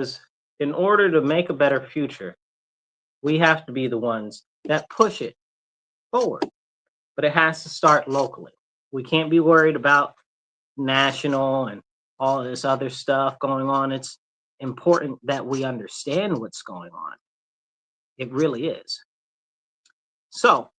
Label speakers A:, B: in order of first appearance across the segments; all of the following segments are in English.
A: because in order to make a better future, we have to be the ones that push it forward. But it has to start locally. We can't be worried about national and all this other stuff going on. It's important that we understand what's going on. It really is. So,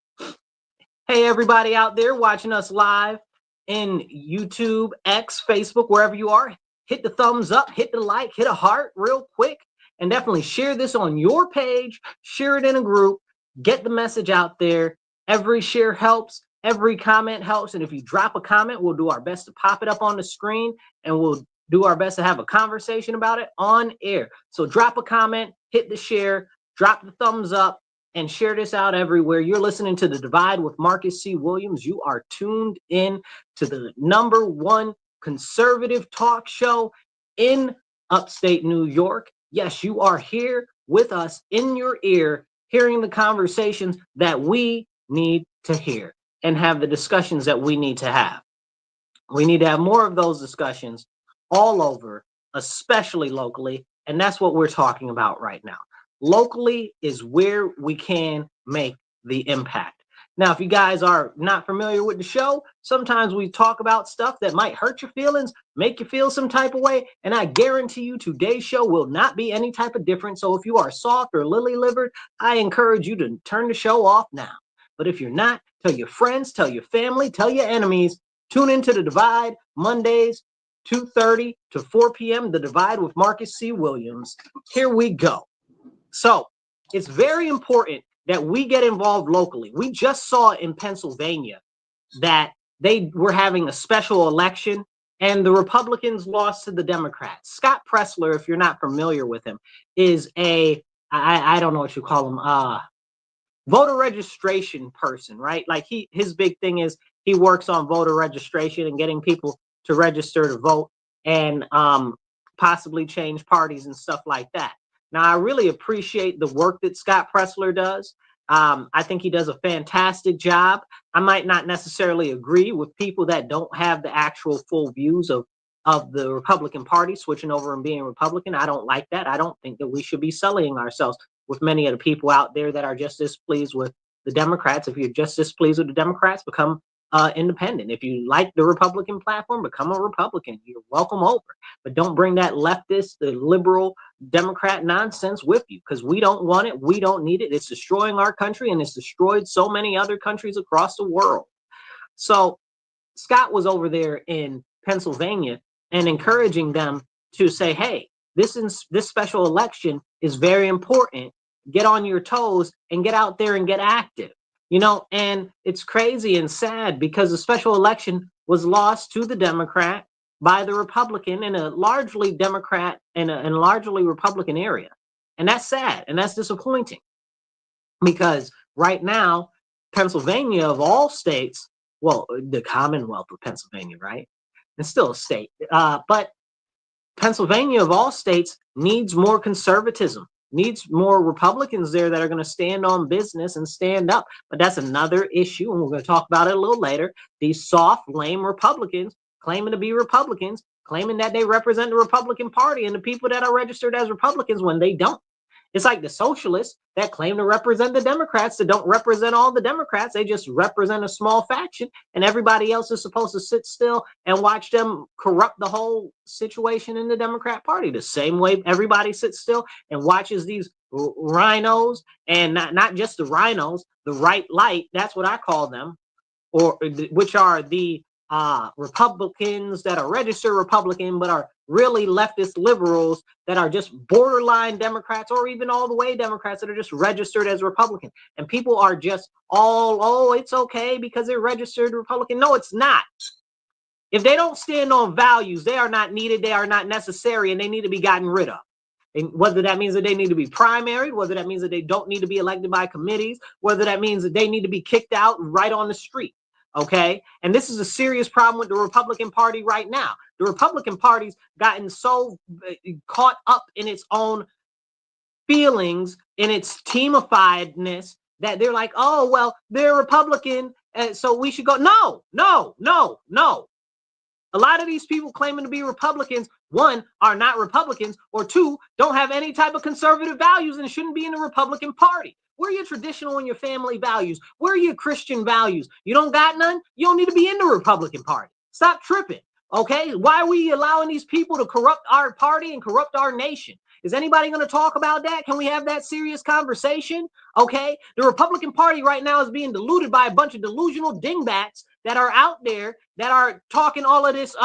A: hey, everybody out there watching us live in YouTube, X, Facebook, wherever you are, hit the thumbs up, hit the like, hit a heart real quick, and definitely share this on your page, share it in a group, get the message out there. Every share helps, every comment helps, and if you drop a comment, we'll do our best to pop it up on the screen, and we'll do our best to have a conversation about it on air. So drop a comment, hit the share, drop the thumbs up, and share this out everywhere. You're listening to The Divide with Marcus C. Williams. You are tuned in to the #1 conservative talk show in upstate New York. Yes, you are here with us in your ear, hearing the conversations that we need to hear and have the discussions that we need to have. We need to have more of those discussions all over, especially locally, and that's what we're talking about right now. Locally is where we can make the impact. Now, if you guys are not familiar with the show, sometimes we talk about stuff that might hurt your feelings, make you feel some type of way, and I guarantee you today's show will not be any type of different. So if you are soft or lily-livered, I encourage you to turn the show off now. But if you're not, tell your friends, tell your family, tell your enemies. Tune into The Divide Mondays, 2:30 to 4 p.m. The Divide with Marcus C. Williams. Here we go. So it's very important that we get involved locally. We just saw in Pennsylvania that they were having a special election and the Republicans lost to the Democrats. Scott Pressler, if you're not familiar with him, is I don't know what you call him, voter registration person, right? Like his big thing is he works on voter registration and getting people to register to vote and possibly change parties and stuff like that. Now, I really appreciate the work that Scott Pressler does. I think he does a fantastic job. I might not necessarily agree with people that don't have the actual full views of the Republican Party switching over and being Republican. I don't like that. I don't think that we should be sullying ourselves with many of the people out there that are just displeased with the Democrats. If you're just displeased with the Democrats, become independent. If you like the Republican platform, become a Republican. You're welcome over. But don't bring that leftist, the liberal Democrat nonsense with you, because we don't want it. We don't need it. It's destroying our country, and it's destroyed so many other countries across the world. So Scott was over there in Pennsylvania and encouraging them to say, hey, this special election is very important. Get on your toes and get out there and get active. You know, and it's crazy and sad because the special election was lost to the Democrat by the Republican in a largely Democrat and a largely Republican area. And that's sad and that's disappointing because right now, Pennsylvania of all states, well, the Commonwealth of Pennsylvania, right? It's still a state, but Pennsylvania of all states needs more conservatism. Needs more Republicans there that are going to stand on business and stand up. But that's another issue, and we're going to talk about it a little later. These soft, lame Republicans claiming to be Republicans, claiming that they represent the Republican Party and the people that are registered as Republicans when they don't. It's like the socialists that claim to represent the Democrats that don't represent all the Democrats. They just represent a small faction, and everybody else is supposed to sit still and watch them corrupt the whole situation in the Democrat Party. The same way everybody sits still and watches these rhinos, and not just the rhinos, the right light, that's what I call them, or which are the Republicans that are registered Republican but are really leftist liberals that are just borderline Democrats or even all the way Democrats that are just registered as Republican. And people are just oh, it's okay because they're registered Republican. No, it's not. If they don't stand on values, they are not needed, they are not necessary, and they need to be gotten rid of. And whether that means that they need to be primaried, whether that means that they don't need to be elected by committees, whether that means that they need to be kicked out right on the street. Okay. And this is a serious problem with the Republican Party right now. The Republican Party's gotten so caught up in its own feelings, in its teamifiedness, that they're like, oh, well, they're Republican, so we should go. No. A lot of these people claiming to be Republicans, one, are not Republicans, or two, don't have any type of conservative values and shouldn't be in the Republican Party. Where are your traditional and your family values? Where are your Christian values? You don't got none? You don't need to be in the Republican Party. Stop tripping, okay? Why are we allowing these people to corrupt our party and corrupt our nation? Is anybody going to talk about that? Can we have that serious conversation? Okay, the Republican Party right now is being diluted by a bunch of delusional dingbats that are out there that are talking all of this. You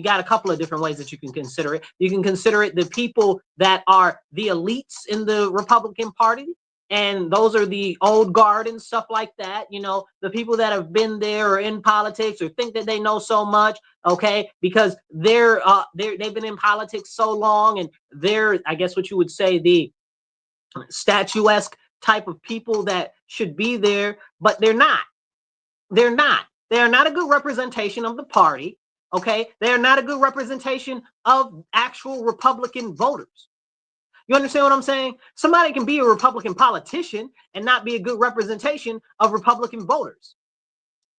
A: got a couple of different ways that you can consider it. You can consider it the people that are the elites in the Republican Party. And those are the old guard and stuff like that. You know, the people that have been there or in politics or think that they know so much. Okay, because they've been in politics so long, and they're, I guess what you would say, the statuesque type of people that should be there, but they're not. They're not. They're not a good representation of the party. Okay, they're not a good representation of actual Republican voters. You understand what I'm saying? Somebody can be a Republican politician and not be a good representation of Republican voters.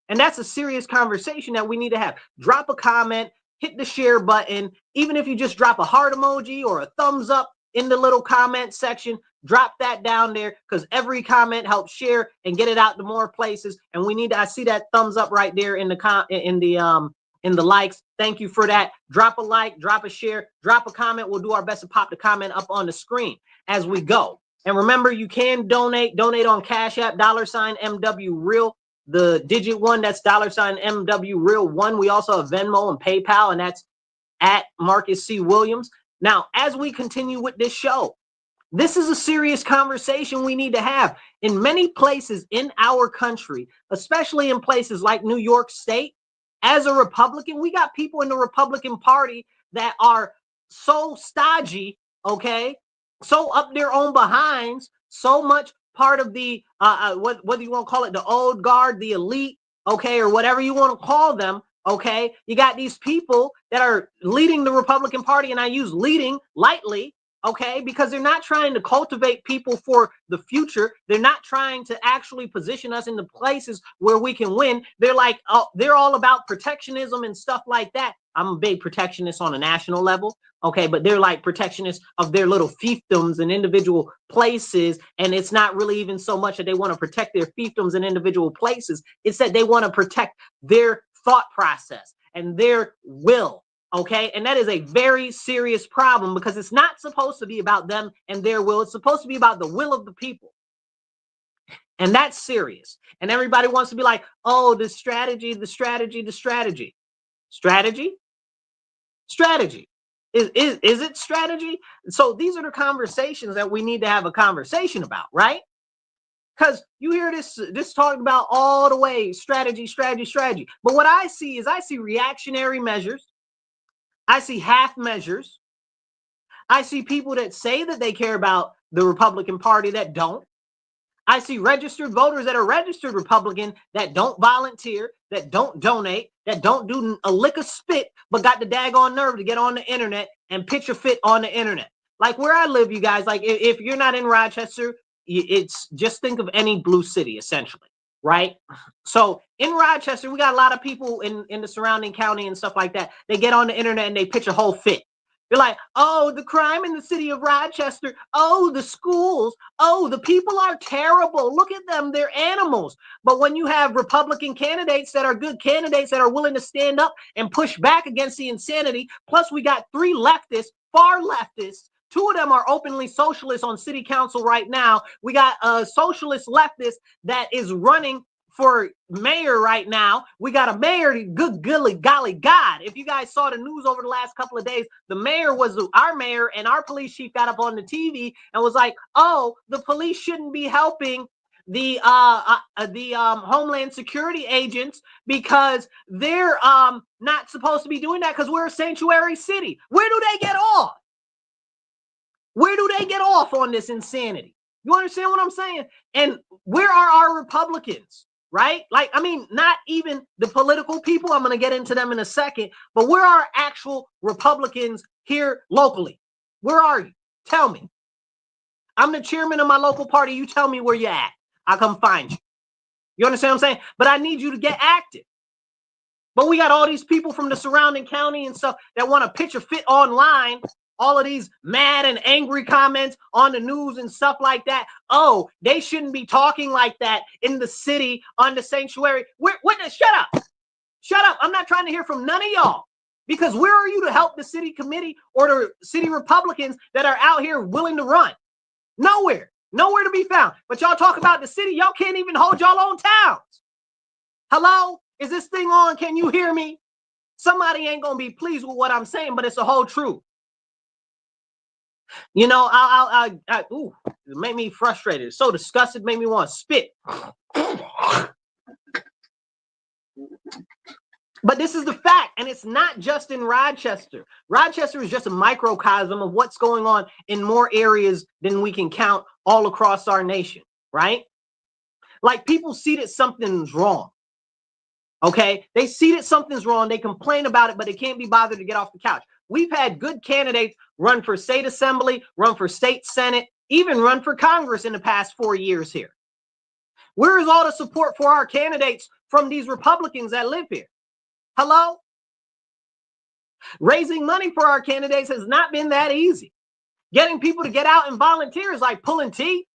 A: And that's a serious conversation that we need to have. Drop a comment, hit the share button. Even if you just drop a heart emoji or a thumbs up in the little comment section, drop that down there, because every comment helps share and get it out to more places. And we need to, I see that thumbs up right there in the likes. Thank you for that. Drop a like, drop a share, drop a comment. We'll do our best to pop the comment up on the screen as we go. And remember, you can donate on Cash App, $MW Real, the digit one, that's $MW Real 1. We also have Venmo and PayPal, and that's at Marcus C. Williams. Now, as we continue with this show, this is a serious conversation we need to have. In many places in our country, especially in places like New York State, as a Republican, we got people in the Republican Party that are so stodgy, okay, so up their own behinds, so much part of the, whether you want to call it the old guard, the elite, okay, or whatever you want to call them, okay. You got these people that are leading the Republican Party, and I use leading lightly, okay, because they're not trying to cultivate people for the future. They're not trying to actually position us in the places where we can win. They're like, oh, they're all about protectionism and stuff like that. I'm a big protectionist on a national level, okay, but they're like protectionists of their little fiefdoms and individual places. And it's not really even so much that they want to protect their fiefdoms and individual places. It's that they want to protect their thought process and their will. Okay, and that is a very serious problem, because it's not supposed to be about them and their will. It's supposed to be about the will of the people. And that's serious. And everybody wants to be like, oh, the strategy. Strategy? Is it strategy? So these are the conversations that we need to have a conversation about, right? Because you hear this talking about all the way strategy. But what I see reactionary measures. I see half measures. I see people that say that they care about the Republican Party that don't. I see registered voters that are registered Republican that don't volunteer, that don't donate, that don't do a lick of spit, but got the daggone nerve to get on the internet and pitch a fit on the internet. Like where I live, you guys, like if you're not in Rochester, it's just think of any blue city, essentially. Right? So in Rochester, we got a lot of people in the surrounding county and stuff like that. They get on the internet and they pitch a whole fit. They're like, oh, the crime in the city of Rochester. Oh, the schools. Oh, the people are terrible. Look at them. They're animals. But when you have Republican candidates that are good candidates that are willing to stand up and push back against the insanity, plus we got 3 leftists, far leftists. 2 of them are openly socialists on city council right now. We got a socialist leftist that is running for mayor right now. We got a mayor, good golly God. If you guys saw the news over the last couple of days, the mayor was our mayor, and our police chief got up on the TV and was like, oh, the police shouldn't be helping the Homeland Security agents because they're not supposed to be doing that because we're a sanctuary city. Where do they get off? Where do they get off on this insanity? You understand what I'm saying? And where are our Republicans, right? Like, I mean, not even the political people. I'm going to get into them in a second. But where are actual Republicans here locally? Where are you? Tell me. I'm the chairman of my local party. You tell me where you're at. I'll come find you. You understand what I'm saying? But I need you to get active. But we got all these people from the surrounding county and stuff that want to pitch a fit online. All of these mad and angry comments on the news and stuff like that. Oh, they shouldn't be talking like that in the city on the sanctuary. Shut up. Shut up. I'm not trying to hear from none of y'all. Because where are you to help the city committee or the city Republicans that are out here willing to run? Nowhere. Nowhere to be found. But y'all talk about the city. Y'all can't even hold y'all own towns. Hello? Is this thing on? Can you hear me? Somebody ain't going to be pleased with what I'm saying, but it's the whole truth. You know, ooh, it made me frustrated. So disgusted, made me want to spit. But this is the fact, and it's not just in Rochester. Rochester is just a microcosm of what's going on in more areas than we can count all across our nation, right? Like people see that something's wrong. Okay, they see that something's wrong. They complain about it, but they can't be bothered to get off the couch. We've had good candidates run for state assembly, run for state senate, even run for Congress in the past 4 years here. Where is all the support for our candidates from these Republicans that live here? Hello? Raising money for our candidates has not been that easy. Getting people to get out and volunteer is like pulling teeth.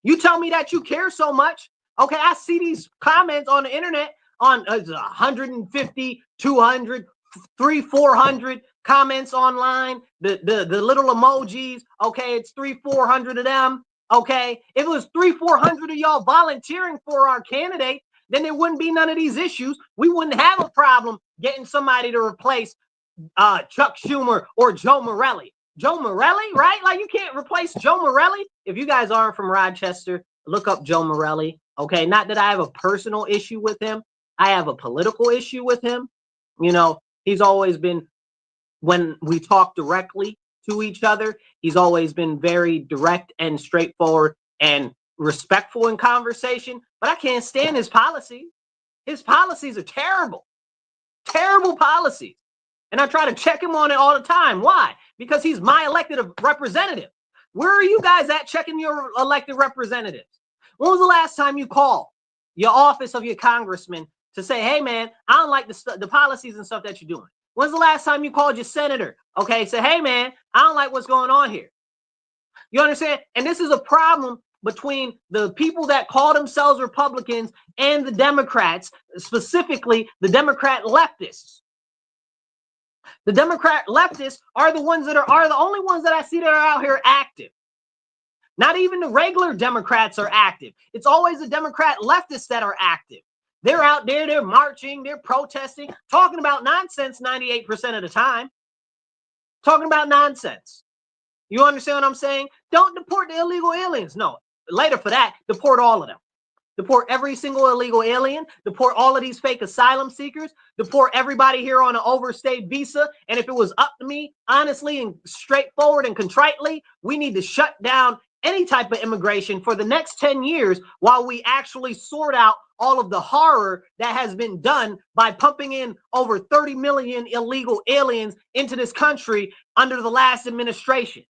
A: You tell me that you care so much. Okay, I see these comments on the internet on 150, 200, 300, 400 comments online. The little emojis. Okay, it's 300, 400 of them. Okay, if it was 300, 400 of y'all volunteering for our candidate, then there wouldn't be none of these issues. We wouldn't have a problem getting somebody to replace Chuck Schumer or Joe Morelli. Joe Morelli, right? Like you can't replace Joe Morelli. If you guys aren't from Rochester, look up Joe Morelli. Okay, not that I have a personal issue with him. I have a political issue with him. You know, he's always been, when we talk directly to each other, he's always been very direct and straightforward and respectful in conversation. But I can't stand his policies. His policies are terrible. Terrible policies. And I try to check him on it all the time. Why? Because he's my elected representative. Where are you guys at checking your elected representatives? When was the last time you called your office of your congressman to say, hey, man, I don't like the policies and stuff that you're doing? When's the last time you called your senator? Okay, say, hey, man, I don't like what's going on here. You understand? And this is a problem between the people that call themselves Republicans and the Democrats, specifically the Democrat leftists. The Democrat leftists are the ones that are the only ones that I see that are out here active. Not even the regular Democrats are active. It's always the Democrat leftists that are active. They're out there, they're marching, they're protesting, talking about nonsense 98% of the time. Talking about nonsense. You understand what I'm saying? Don't deport the illegal aliens. No, later for that, deport all of them. Deport every single illegal alien. Deport all of these fake asylum seekers. Deport everybody here on an overstayed visa. And if it was up to me, honestly and straightforward and contritely, we need to shut down any type of immigration for the next 10 years while we actually sort out all of the horror that has been done by pumping in over 30 million illegal aliens into this country under the last administration.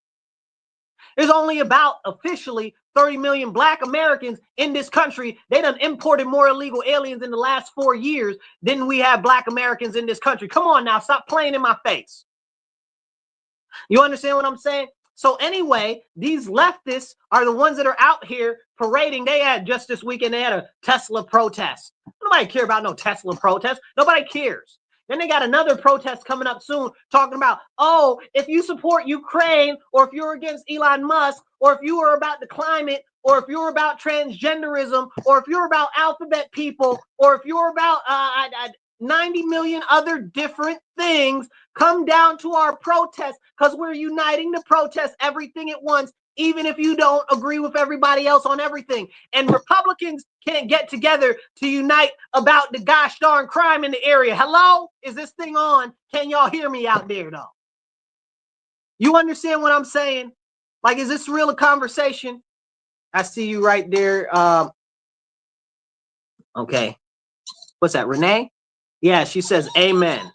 A: There's only about officially 30 million Black Americans in this country. They done imported more illegal aliens in the last 4 years than we have Black Americans in this country. Come on now, stop playing in my face. You understand what I'm saying? So anyway, these leftists are the ones that are out here parading. They had just this weekend, they had a Tesla protest. Nobody care about no Tesla protest. Nobody cares. Then they got another protest coming up soon talking about, oh, if you support Ukraine or if you're against Elon Musk or if you are about the climate or if you're about transgenderism or if you're about alphabet people or if you're about 90 million other different things, come down to our protest because we're uniting to protest everything at once, even if you don't agree with everybody else on everything. And Republicans can't get together to unite about the gosh darn crime in the area. Hello? Is this thing on? Can y'all hear me out there, though? You understand what I'm saying? Like, is this real a conversation? I see you right there. Okay. What's that, Renee? Yeah, she says amen.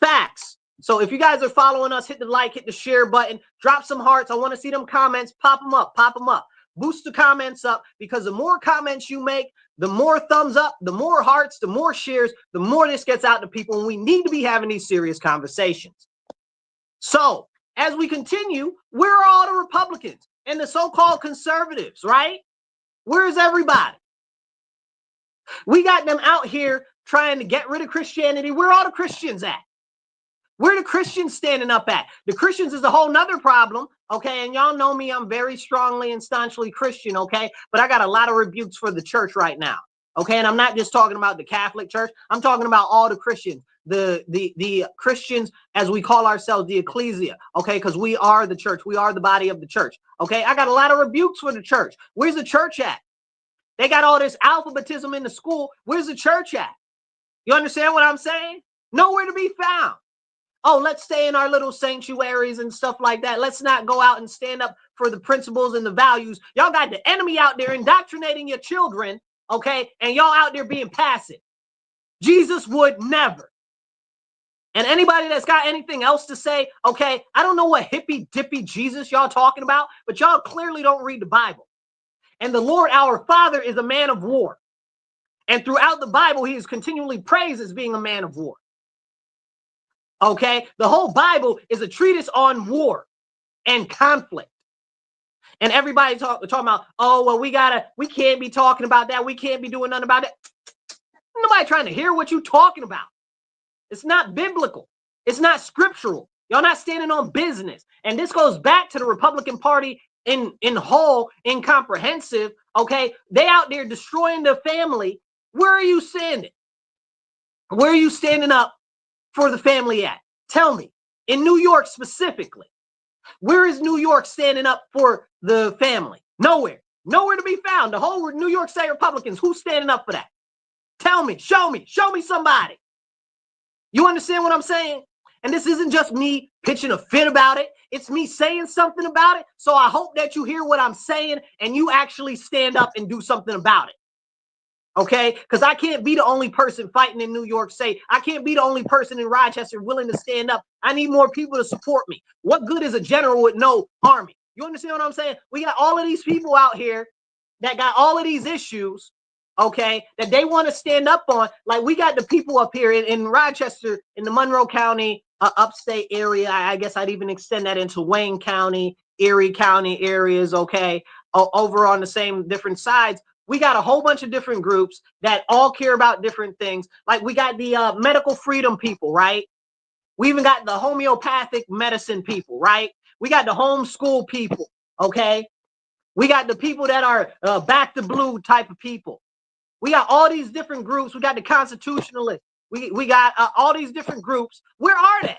A: Facts. So if you guys are following us, hit the like, hit the share button, drop some hearts. I want to see them comments. Pop them up. Pop them up. boost the comments up, because the more comments you make, the more thumbs up, the more hearts, the more shares, the more this gets out to people. And we need to be having these serious conversations. So as we continue, where are all the Republicans and the so-called conservatives, right? Where's everybody? We got them out here trying to get rid of Christianity. Where are all the Christians at? Where are the Christians standing up at? The Christians is a whole nother problem, okay? And y'all know me, I'm very strongly and staunchly Christian, okay? But I got a lot of rebukes for the church right now, okay? And I'm not just talking about the Catholic Church. I'm talking about all the Christians, the Christians, as we call ourselves, the ecclesia, okay? Because we are the church. We are the body of the church, okay? I got a lot of rebukes for the church. Where's the church at? They got all this alphabetism in the school. Where's the church at? You understand what I'm saying? Nowhere to be found. Oh, let's stay in our little sanctuaries and stuff like that. Let's not go out and stand up for the principles and the values. Y'all got the enemy out there indoctrinating your children, okay? And y'all out there being passive. Jesus would never. And anybody that's got anything else to say, okay, I don't know what hippy dippy Jesus y'all talking about, but y'all clearly don't read the Bible. And the Lord, our Father, is a man of war. And throughout the Bible, he is continually praised as being a man of war. Okay? The whole Bible is a treatise on war and conflict. And everybody talking about, oh, well, we can't be talking about that. We can't be doing nothing about it. Nobody trying to hear what you talking about. It's not biblical. It's not scriptural. Y'all not standing on business. And this goes back to the Republican Party in whole, incomprehensive, okay? They out there destroying the family. Where are you standing? Where are you standing up for the family at? Tell me. In New York specifically. Where is New York standing up for the family? Nowhere. Nowhere to be found. The whole New York State Republicans, who's standing up for that? Tell me. Show me somebody. You understand what I'm saying? And this isn't just me pitching a fit about it. It's me saying something about it. So I hope that you hear what I'm saying and you actually stand up and do something about it. Okay? Because I can't be the only person fighting in New York State. I can't be the only person in Rochester willing to stand up. I need more people to support me. What good is a general with no army? You understand what I'm saying? We got all of these people out here that got all of these issues, okay, that they want to stand up on. Like we got the people up here in Rochester, in the Monroe County, upstate area. I guess I'd even extend that into Wayne County, Erie County areas, okay, over on the same different sides. We got a whole bunch of different groups that all care about different things. Like we got the medical freedom people, right? We even got the homeopathic medicine people, right? We got the homeschool people, okay? We got the people that are back to blue type of people. We got all these different groups. We got the constitutionalists. We got all these different groups. Where are they?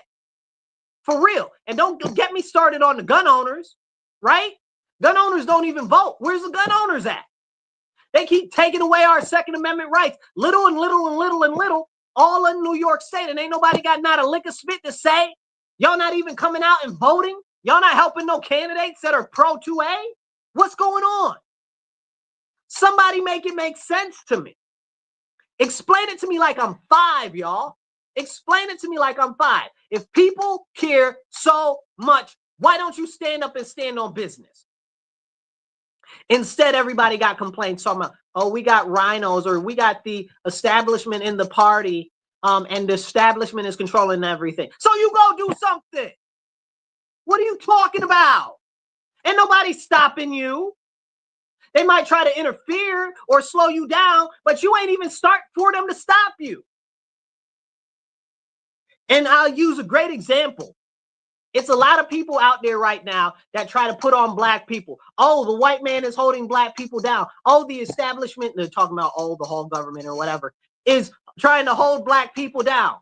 A: For real. And don't get me started on the gun owners, right? Gun owners don't even vote. Where's the gun owners at? They keep taking away our Second Amendment rights. Little and little and little and little, all in New York State. And ain't nobody got not a lick of spit to say. Y'all not even coming out and voting. Y'all not helping no candidates that are pro 2A. What's going on? Somebody make it make sense to me. Explain it to me like I'm 5, y'all. Explain it to me like I'm 5. If people care so much, why don't you stand up and stand on business? Instead, everybody got complaints talking about, oh, we got rhinos, or we got the establishment in the party, and the establishment is controlling everything. So you go do something. What are you talking about? Ain't nobody stopping you. They might try to interfere or slow you down, but you ain't even start for them to stop you. And I'll use a great example. It's a lot of people out there right now that try to put on black people. Oh, the white man is holding black people down. Oh, the establishment, they're talking about, oh, the whole government or whatever, is trying to hold black people down.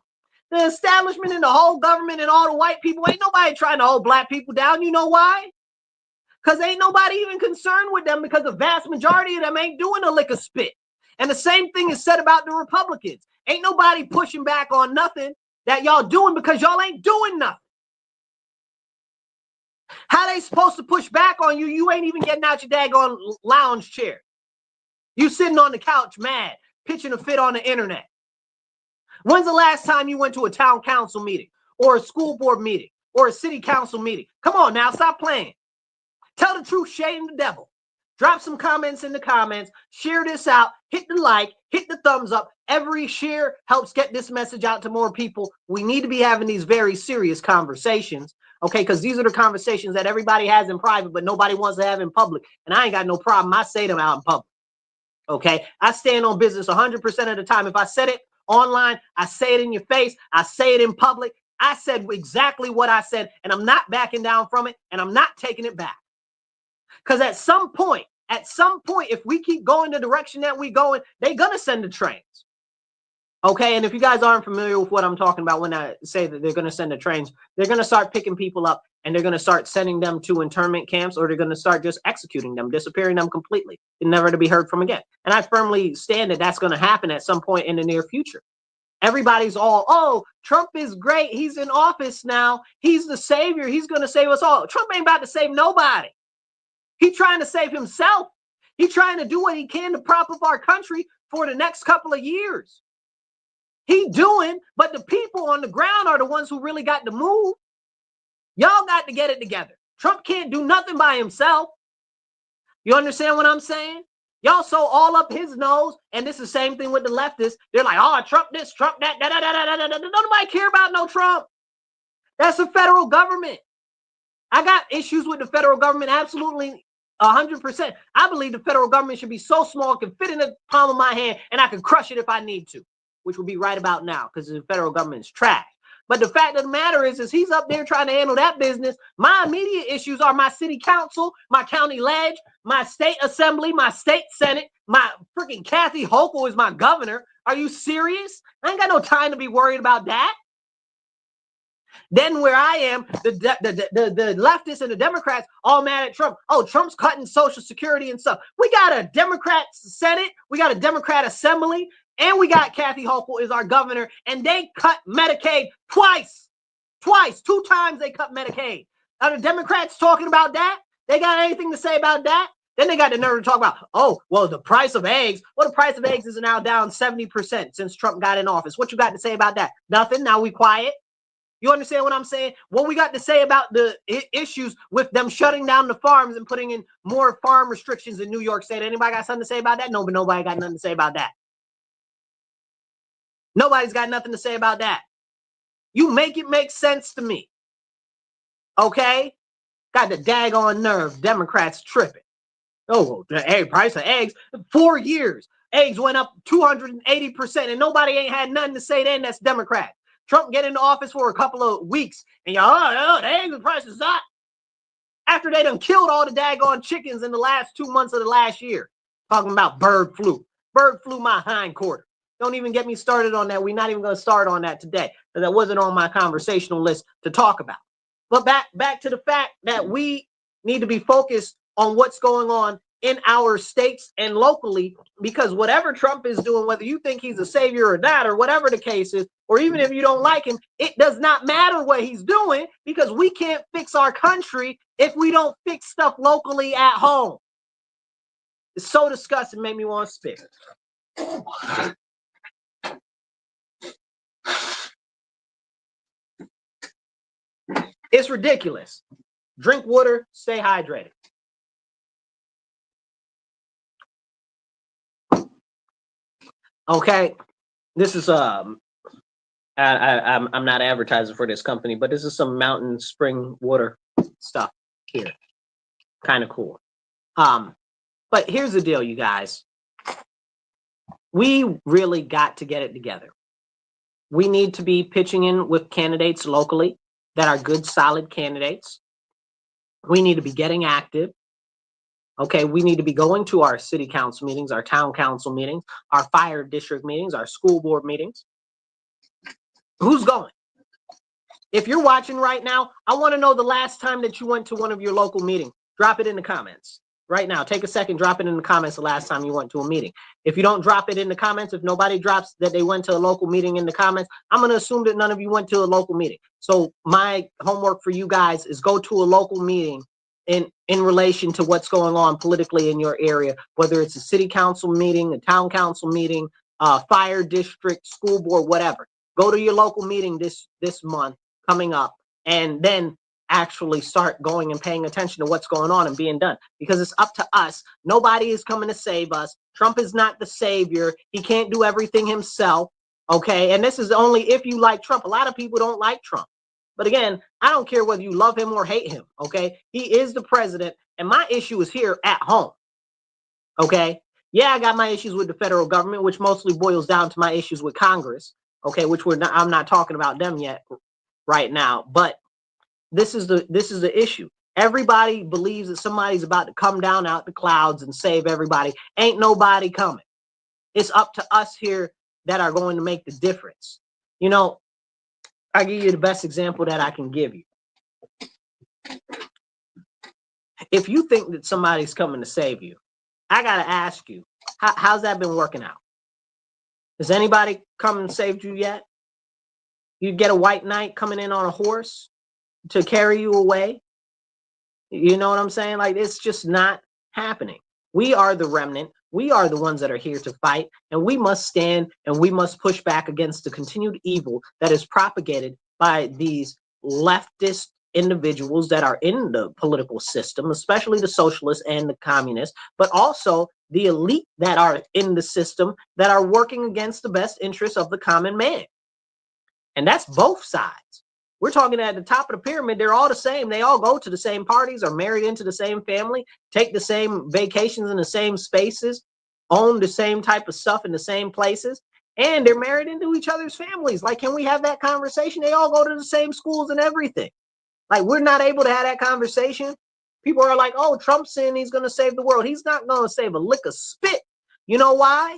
A: The establishment and the whole government and all the white people, ain't nobody trying to hold black people down. You know why? Because ain't nobody even concerned with them, because the vast majority of them ain't doing a lick of spit. And the same thing is said about the Republicans. Ain't nobody pushing back on nothing that y'all doing, because y'all ain't doing nothing. How they supposed to push back on you? You ain't even getting out your daggone lounge chair. You sitting on the couch mad, pitching a fit on the internet. When's the last time you went to a town council meeting or a school board meeting or a city council meeting? Come on now, stop playing. Tell the truth, shame the devil. Drop some comments in the comments. Share this out. Hit the like. Hit the thumbs up. Every share helps get this message out to more people. We need to be having these very serious conversations, okay? Because these are the conversations that everybody has in private, but nobody wants to have in public. And I ain't got no problem. I say them out in public, okay? I stand on business 100% of the time. If I said it online, I say it in your face. I say it in public. I said exactly what I said, and I'm not backing down from it, and I'm not taking it back. Because at some point, if we keep going the direction that we're going, they're going to send the trains. Okay, and if you guys aren't familiar with what I'm talking about when I say that they're going to send the trains, they're going to start picking people up and they're going to start sending them to internment camps, or they're going to start just executing them, disappearing them completely, and never to be heard from again. And I firmly stand that that's going to happen at some point in the near future. Everybody's all, oh, Trump is great. He's in office now. He's the savior. He's going to save us all. Trump ain't about to save nobody. He's trying to save himself. He's trying to do what he can to prop up our country for the next couple of years. He doing, but the people on the ground are the ones who really got to move. Y'all got to get it together. Trump can't do nothing by himself. You understand what I'm saying? Y'all so all up his nose, and this is the same thing with the leftists. They're like, oh, Trump this, Trump that, da, da, da, da, da, da. Nobody care about no Trump. That's the federal government. I got issues with the federal government, absolutely 100%. I believe the federal government should be so small it can fit in the palm of my hand, and I can crush it if I need to, which would be right about now because the federal government is trash. But the fact of the matter is he's up there trying to handle that business. My immediate issues are my city council, my county ledge, my state assembly, my state senate, my freaking Kathy Hochul is my governor. Are you serious? I ain't got no time to be worried about that. Then where I am, the leftists and the Democrats all mad at Trump. Oh, Trump's cutting Social Security and stuff. We got a Democrat Senate, we got a Democrat Assembly, and we got Kathy Hochul is our governor, and they cut Medicaid twice, 2 times they cut Medicaid. Are the Democrats talking about that? They got anything to say about that? Then they got the nerve to talk about, oh, well, the price of eggs. Well, the price of eggs is now down 70% since Trump got in office. What you got to say about that? Nothing. Now we quiet. You understand what I'm saying? What we got to say about the issues with them shutting down the farms and putting in more farm restrictions in New York State. Anybody got something to say about that? No, but nobody got nothing to say about that. Nobody's got nothing to say about that. You make it make sense to me. Okay? Got the daggone nerve. Democrats tripping. Oh, the price of eggs. 4 years. Eggs went up 280%, and nobody ain't had nothing to say then. That's Democrat. Trump get into office for a couple of weeks, and y'all, oh, the egg price is up. After they done killed all the daggone chickens in the last 2 months of the last year. Talking about bird flu. Bird flu my hind quarter. Don't even get me started on that. We're not even going to start on that today, because that wasn't on my conversational list to talk about. But back to the fact that we need to be focused on what's going on in our states and locally, because whatever Trump is doing, whether you think he's a savior or not, or whatever the case is, or even if you don't like him, it does not matter what he's doing, because we can't fix our country if we don't fix stuff locally at home. It's so disgusting, made me want to spit. It's ridiculous. Drink water, stay hydrated. Okay, this is I'm not advertising for this company, but this is some mountain spring water stuff here. Kind of cool. But here's the deal, you guys. We really got to get it together. We need to be pitching in with candidates locally that are good, solid candidates. We need to be getting active. Okay, we need to be going to our city council meetings, our town council meetings, our fire district meetings, our school board meetings. Who's going? If you're watching right now, I want to know the last time that you went to one of your local meetings. Drop it in the comments right now. Take a second, drop it in the comments the last time you went to a meeting. If you don't drop it in the comments, if nobody drops that they went to a local meeting in the comments, I'm going to assume that none of you went to a local meeting. So my homework for you guys is go to a local meeting in relation to what's going on politically in your area, whether it's a city council meeting, a town council meeting, fire district, school board, whatever. Go to your local meeting this month coming up, and then actually start going and paying attention to what's going on and being done, because it's up to us. Nobody is coming to save us. Trump is not the savior. He can't do everything himself. Okay. And this is only if you like Trump. A lot of people don't like Trump. But again, I don't care whether you love him or hate him. Okay. He is the president. And my issue is here at home. Okay. Yeah, I got my issues with the federal government, which mostly boils down to my issues with Congress. Okay. Which I'm not talking about them yet right now. But this is the issue. Everybody believes that somebody's about to come down out the clouds and save everybody. Ain't nobody coming. It's up to us here that are going to make the difference. You know, I'll give you the best example that I can give you. If you think that somebody's coming to save you, I got to ask you, how's that been working out? Has anybody come and saved you yet? You get a white knight coming in on a horse to carry you away. You know what I'm saying? Like, it's just not happening. We are the remnant. We are the ones that are here to fight, and we must stand and we must push back against the continued evil that is propagated by these leftist individuals that are in the political system, especially the socialists and the communists, but also the elite that are in the system that are working against the best interests of the common man. And that's both sides. We're talking at the top of the pyramid. They're all the same. They all go to the same parties, are married into the same family, take the same vacations in the same spaces, own the same type of stuff in the same places, and they're married into each other's families. Like, can we have that conversation? They all go to the same schools and everything. Like, we're not able to have that conversation. People are like, oh, Trump's saying he's going to save the world. He's not going to save a lick of spit. You know why?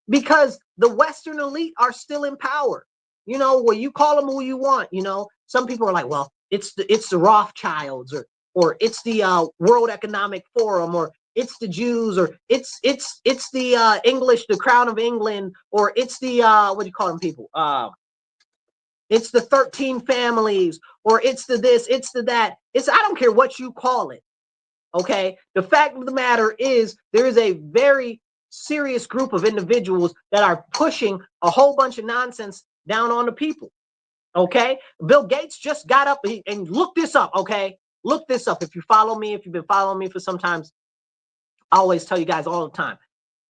A: Because the Western elite are still in power. You know, where you call them who you want. You know, some people are like, well, it's the Rothschilds, or it's the World Economic Forum, or it's the Jews, or it's the English, the Crown of England, or it's the what do you call them people? It's the 13 families, or it's the this, it's the that. I don't care what you call it. Okay. The fact of the matter is, there is a very serious group of individuals that are pushing a whole bunch of nonsense down on the people. Okay. Bill Gates just got up and look this up. Okay. Look this up. If you follow me, if you've been following me for some time, I always tell you guys all the time,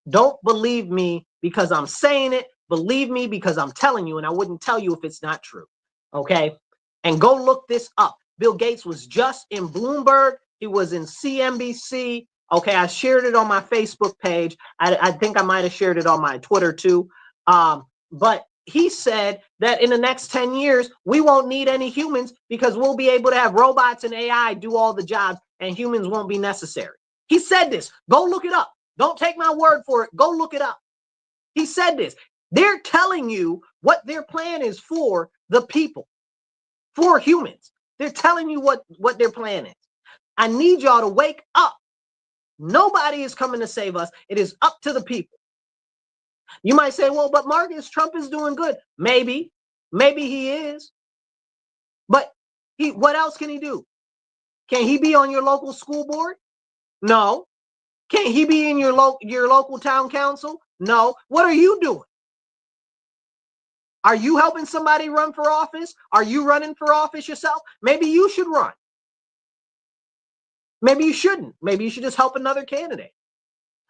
A: don't believe me because I'm saying it. Believe me because I'm telling you, and I wouldn't tell you if it's not true. Okay. And go look this up. Bill Gates was just in Bloomberg. He was in CNBC. Okay. I shared it on my Facebook page. I think I might have shared it on my Twitter too. But he said that in the next 10 years, we won't need any humans because we'll be able to have robots and AI do all the jobs and humans won't be necessary. He said this. Go look it up. Don't take my word for it. Go look it up. He said this. They're telling you what their plan is for the people, for humans. They're telling you what their plan is. I need y'all to wake up. Nobody is coming to save us. It is up to the people. You might say, well, but Marcus, Trump is doing good. Maybe he is. But what else can he do? Can he be on your local school board? No. Can he be in your local town council? No. What are you doing? Are you helping somebody run for office? Are you running for office yourself? Maybe you should run. Maybe you shouldn't. Maybe you should just help another candidate.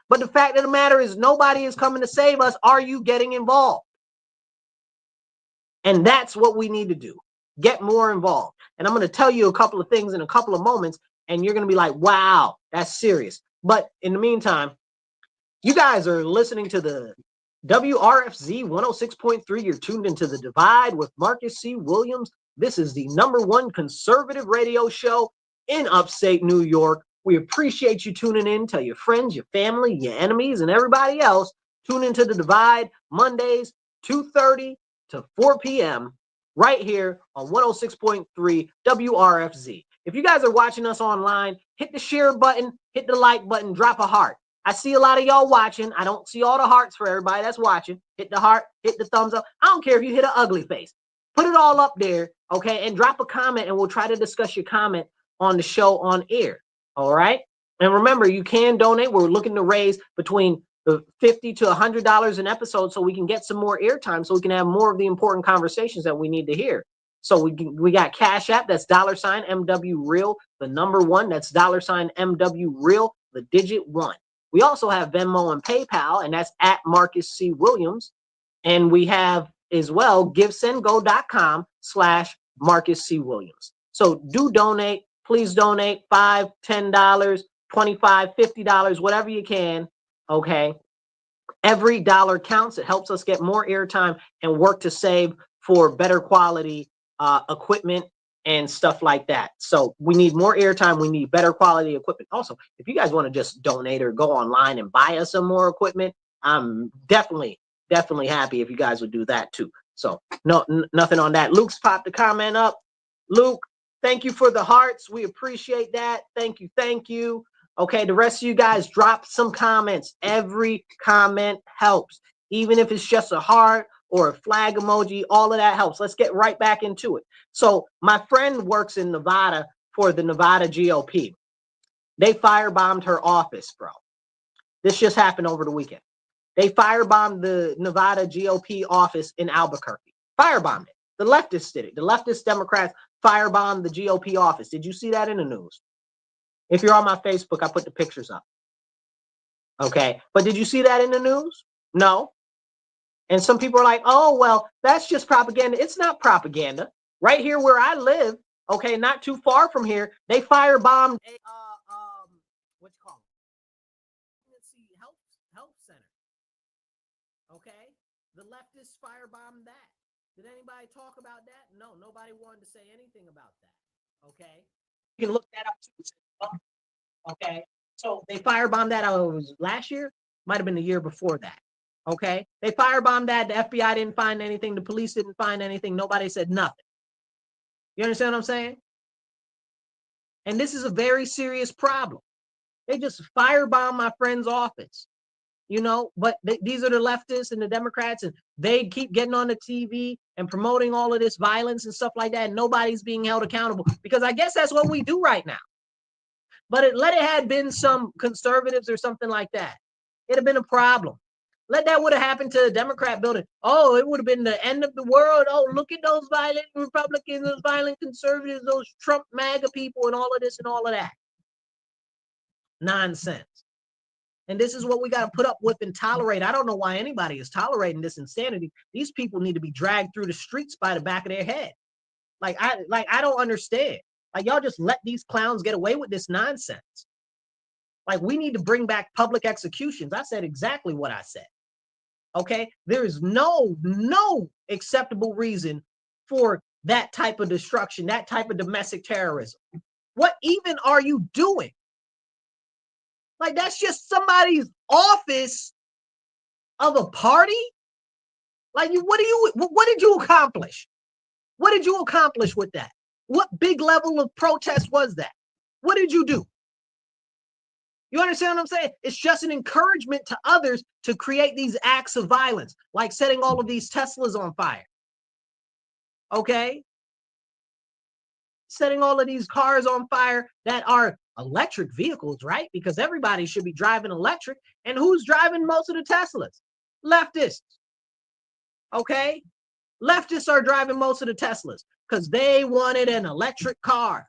A: But the fact of the matter is, nobody is coming to save us. Are you getting involved? And that's what we need to do. Get more involved. And I'm going to tell you a couple of things in a couple of moments, and you're going to be like, wow, that's serious. But in the meantime, you guys are listening to the WRFZ 106.3. You're tuned into The Divide with Marcus C. Williams. This is the #1 conservative radio show in upstate New York. We appreciate you tuning in. Tell your friends, your family, your enemies, and everybody else. Tune into The Divide Mondays, 2:30 to 4 p.m. right here on 106.3 WRFZ. If you guys are watching us online, hit the share button, hit the like button, drop a heart. I see a lot of y'all watching. I don't see all the hearts for everybody that's watching. Hit the heart, hit the thumbs up. I don't care if you hit an ugly face. Put it all up there, okay? And drop a comment, and we'll try to discuss your comment on the show on air, all right? And remember, you can donate. We're looking to raise between $50 to $100 an episode so we can get some more airtime, so we can have more of the important conversations that we need to hear. So we got Cash App, that's $MW Real, the number 1, that's $MW Real, the digit 1. We also have Venmo and PayPal, and that's at Marcus C. Williams. And we have as well givesendgo.com/Marcus C. Williams. So do donate. Please donate $5, $10, $25, $50, whatever you can. Okay. Every dollar counts. It helps us get more airtime and work to save for better quality equipment and stuff like that. So we need more airtime. We need better quality equipment. Also, if you guys want to just donate or go online and buy us some more equipment, I'm definitely happy if you guys would do that too. So nothing on that. Luke's popped the comment up. Luke, thank you for the hearts. We appreciate that. Thank you. Okay, the rest of you guys drop some comments. Every comment helps. Even if it's just a heart or a flag emoji, all of that helps. Let's get right back into it. So my friend works in Nevada for the Nevada GOP. They firebombed her office, bro. This just happened over the weekend. They firebombed the Nevada GOP office in Albuquerque. Firebombed it. The leftists did it. The leftist Democrats firebombed the GOP office. Did you see that in the news? If you're on my Facebook, I put the pictures up. Okay. But did you see that in the news? No. And some people are like, oh, well, that's just propaganda. It's not propaganda. Right here where I live, okay, not too far from here, they firebombed a what's it called? Let's see, health center. Okay. The leftists firebombed that. Did anybody talk about that? No, nobody wanted to say anything about that. Okay. You can look that up too. Okay. So they firebombed that. It was last year, might have been the year before that. Okay. They firebombed that. The FBI didn't find anything. The police didn't find anything. Nobody said nothing. You understand what I'm saying? And this is a very serious problem. They just firebombed my friend's office. You know, but these are the leftists and the Democrats, and they keep getting on the TV and promoting all of this violence and stuff like that. And nobody's being held accountable because I guess that's what we do right now. But let it had been some conservatives or something like that. It'd have been a problem. Let that would have happened to a Democrat building. Oh, it would have been the end of the world. Oh, look at those violent Republicans, those violent conservatives, those Trump MAGA people and all of this and all of that. Nonsense. And this is what we got to put up with and tolerate. I don't know why anybody is tolerating this insanity. These people need to be dragged through the streets by the back of their head. I don't understand. Like, y'all just let these clowns get away with this nonsense. Like, we need to bring back public executions. I said exactly what I said. Okay? There is no acceptable reason for that type of destruction, that type of domestic terrorism. What even are you doing? Like, that's just somebody's office of a party? Like, what did you accomplish? What did you accomplish with that? What big level of protest was that? What did you do? You understand what I'm saying? It's just an encouragement to others to create these acts of violence, like setting all of these Teslas on fire. Okay? Setting all of these cars on fire that are electric vehicles, right? Because everybody should be driving electric. And who's driving most of the Teslas? Leftists. Okay? Leftists are driving most of the Teslas because they wanted an electric car.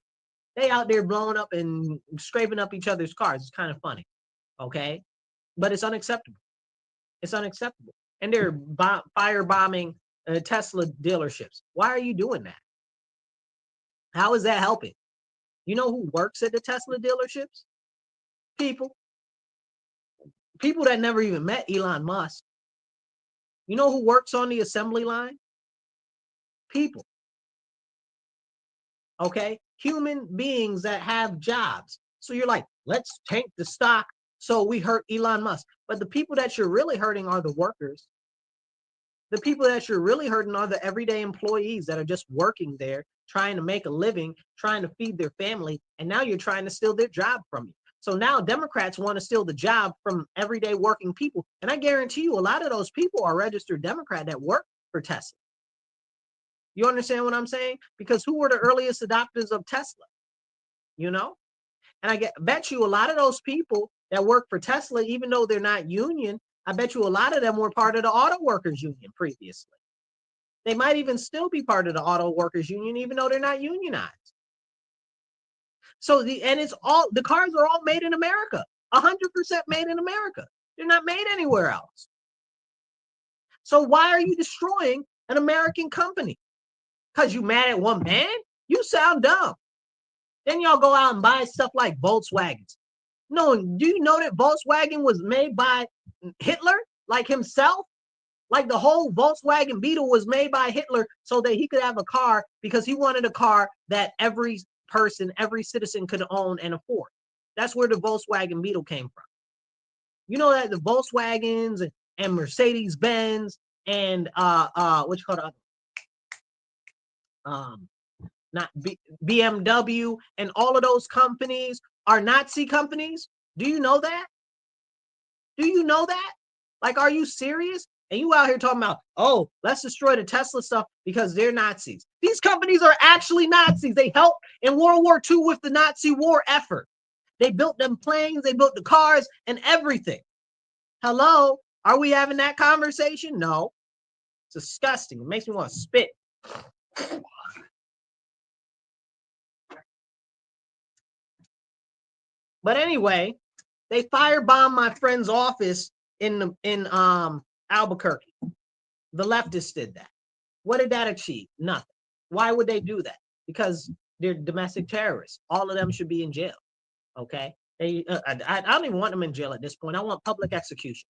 A: They out there blowing up and scraping up each other's cars. It's kind of funny. Okay? But it's unacceptable. It's unacceptable. And they're firebombing Tesla dealerships. Why are you doing that? How is that helping? You know who works at the Tesla dealerships? People that never even met Elon Musk. You know who works on the assembly line? People. Okay? Human beings that have jobs. So you're like, let's tank the stock so we hurt Elon Musk. But the people that you're really hurting are the workers. The people that you're really hurting are the everyday employees that are just working there, trying to make a living, trying to feed their family, and now you're trying to steal their job from you. So now Democrats want to steal the job from everyday working people. And I guarantee you a lot of those people are registered Democrat that work for Tesla. You understand what I'm saying? Because who were the earliest adopters of Tesla? You know? And I bet you a lot of those people that work for Tesla, even though they're not union, I bet you a lot of them were part of the auto workers union previously. They might even still be part of the auto workers union, even though they're not unionized. So it's all, the cars are all made in America, 100% made in America. They're not made anywhere else. So why are you destroying an American company? Because you mad at one man? You sound dumb. Then y'all go out and buy stuff like Volkswagens. No, do you know that Volkswagen was made by Hitler, like himself? Like the whole Volkswagen Beetle was made by Hitler so that he could have a car, because he wanted a car that every person, every citizen could own and afford. That's where the Volkswagen Beetle came from. You know that the Volkswagens and Mercedes-Benz and what you call it, not BMW and all of those companies are Nazi companies? Do you know that? Do you know that? Like, are you serious? And you out here talking about, oh, let's destroy the Tesla stuff because they're Nazis. These companies are actually Nazis. They helped in World War II with the Nazi war effort. They built them planes, they built the cars and everything. Hello? Are we having that conversation? No. It's disgusting. It makes me want to spit. But anyway, they firebombed my friend's office in Albuquerque. The leftists did that. What did that achieve? Nothing. Why would they do that? Because they're domestic terrorists. All of them should be in jail. Okay? I don't even want them in jail at this point. I want public execution.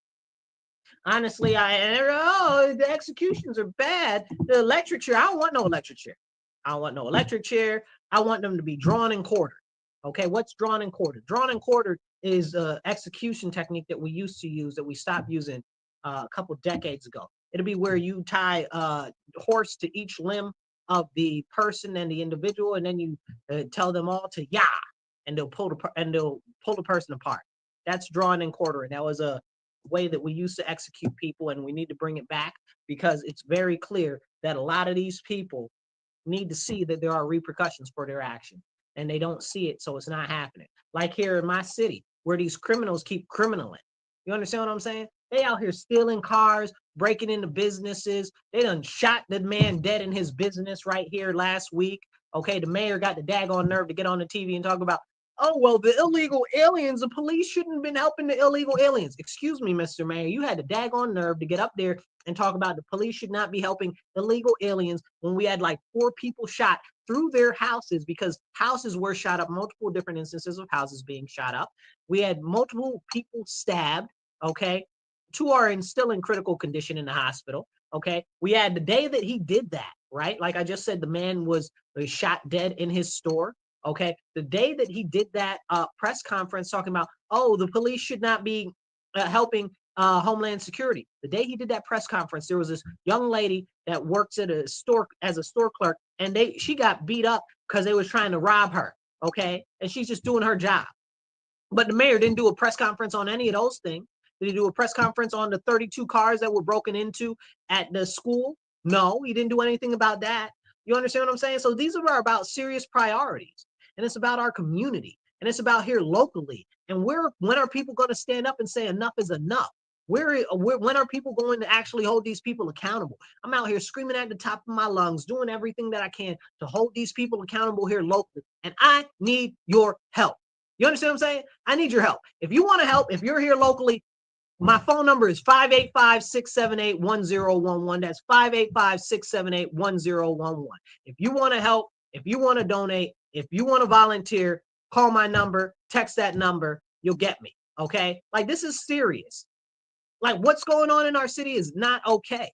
A: Honestly, the executions are bad. The electric chair, I don't want no electric chair. I don't want no electric chair. I want them to be drawn and quartered. Okay, what's drawn and quartered? Drawn and quartered is an execution technique that we used to use that we stopped using a couple decades ago. It'll be where you tie a horse to each limb of the person and the individual, and then you tell them all to yah, and they'll pull the person apart. That's drawn and quartering. That was a way that we used to execute people, and we need to bring it back because it's very clear that a lot of these people need to see that there are repercussions for their action, and they don't see it, so it's not happening. Like here in my city, where these criminals keep criminaling. You understand what I'm saying? They out here stealing cars, breaking into businesses. They done shot the man dead in his business right here last week. Okay, the mayor got the daggone nerve to get on the TV and talk about, oh, well, the illegal aliens, the police shouldn't have been helping the illegal aliens. Excuse me, Mr. Mayor, you had the daggone nerve to get up there and talk about the police should not be helping illegal aliens when we had like 4 people shot through their houses, because houses were shot up, multiple different instances of houses being shot up. We had multiple people stabbed, okay? 2 are still in critical condition in the hospital, okay? We had the day that he did that, right? Like I just said, the man was shot dead in his store. Okay, the day that he did that press conference talking about, oh, the police should not be helping Homeland Security. The day he did that press conference, there was this young lady that works at a store as a store clerk, and she got beat up because they was trying to rob her. Okay, and she's just doing her job. But the mayor didn't do a press conference on any of those things. Did he do a press conference on the 32 cars that were broken into at the school? No, he didn't do anything about that. You understand what I'm saying? So these are about serious priorities. And it's about our community, and it's about here locally. And when are people going to stand up and say enough is enough? When are people going to actually hold these people accountable? I'm out here screaming at the top of my lungs, doing everything that I can to hold these people accountable here locally. And I need your help. You understand what I'm saying? I need your help. If you want to help, if you're here locally, my phone number is 585-678-1011. That's 585-678-1011. If you want to help, if you want to donate, if you want to volunteer, call my number, text that number, you'll get me, okay? Like, this is serious. Like, what's going on in our city is not okay.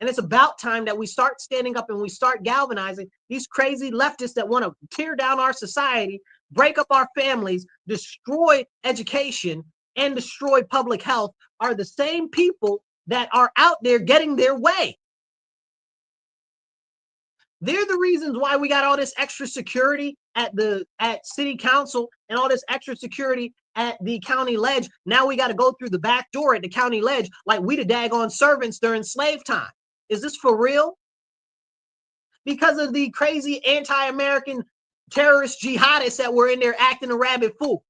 A: And it's about time that we start standing up and we start galvanizing these crazy leftists that want to tear down our society, break up our families, destroy education, and destroy public health are the same people that are out there getting their way. They're the reasons why we got all this extra security at city council and all this extra security at the county ledge. Now we got to go through the back door at the county ledge like we the daggone servants during slave time. Is this for real? Because of the crazy anti-American terrorist jihadists that were in there acting a rabid fool.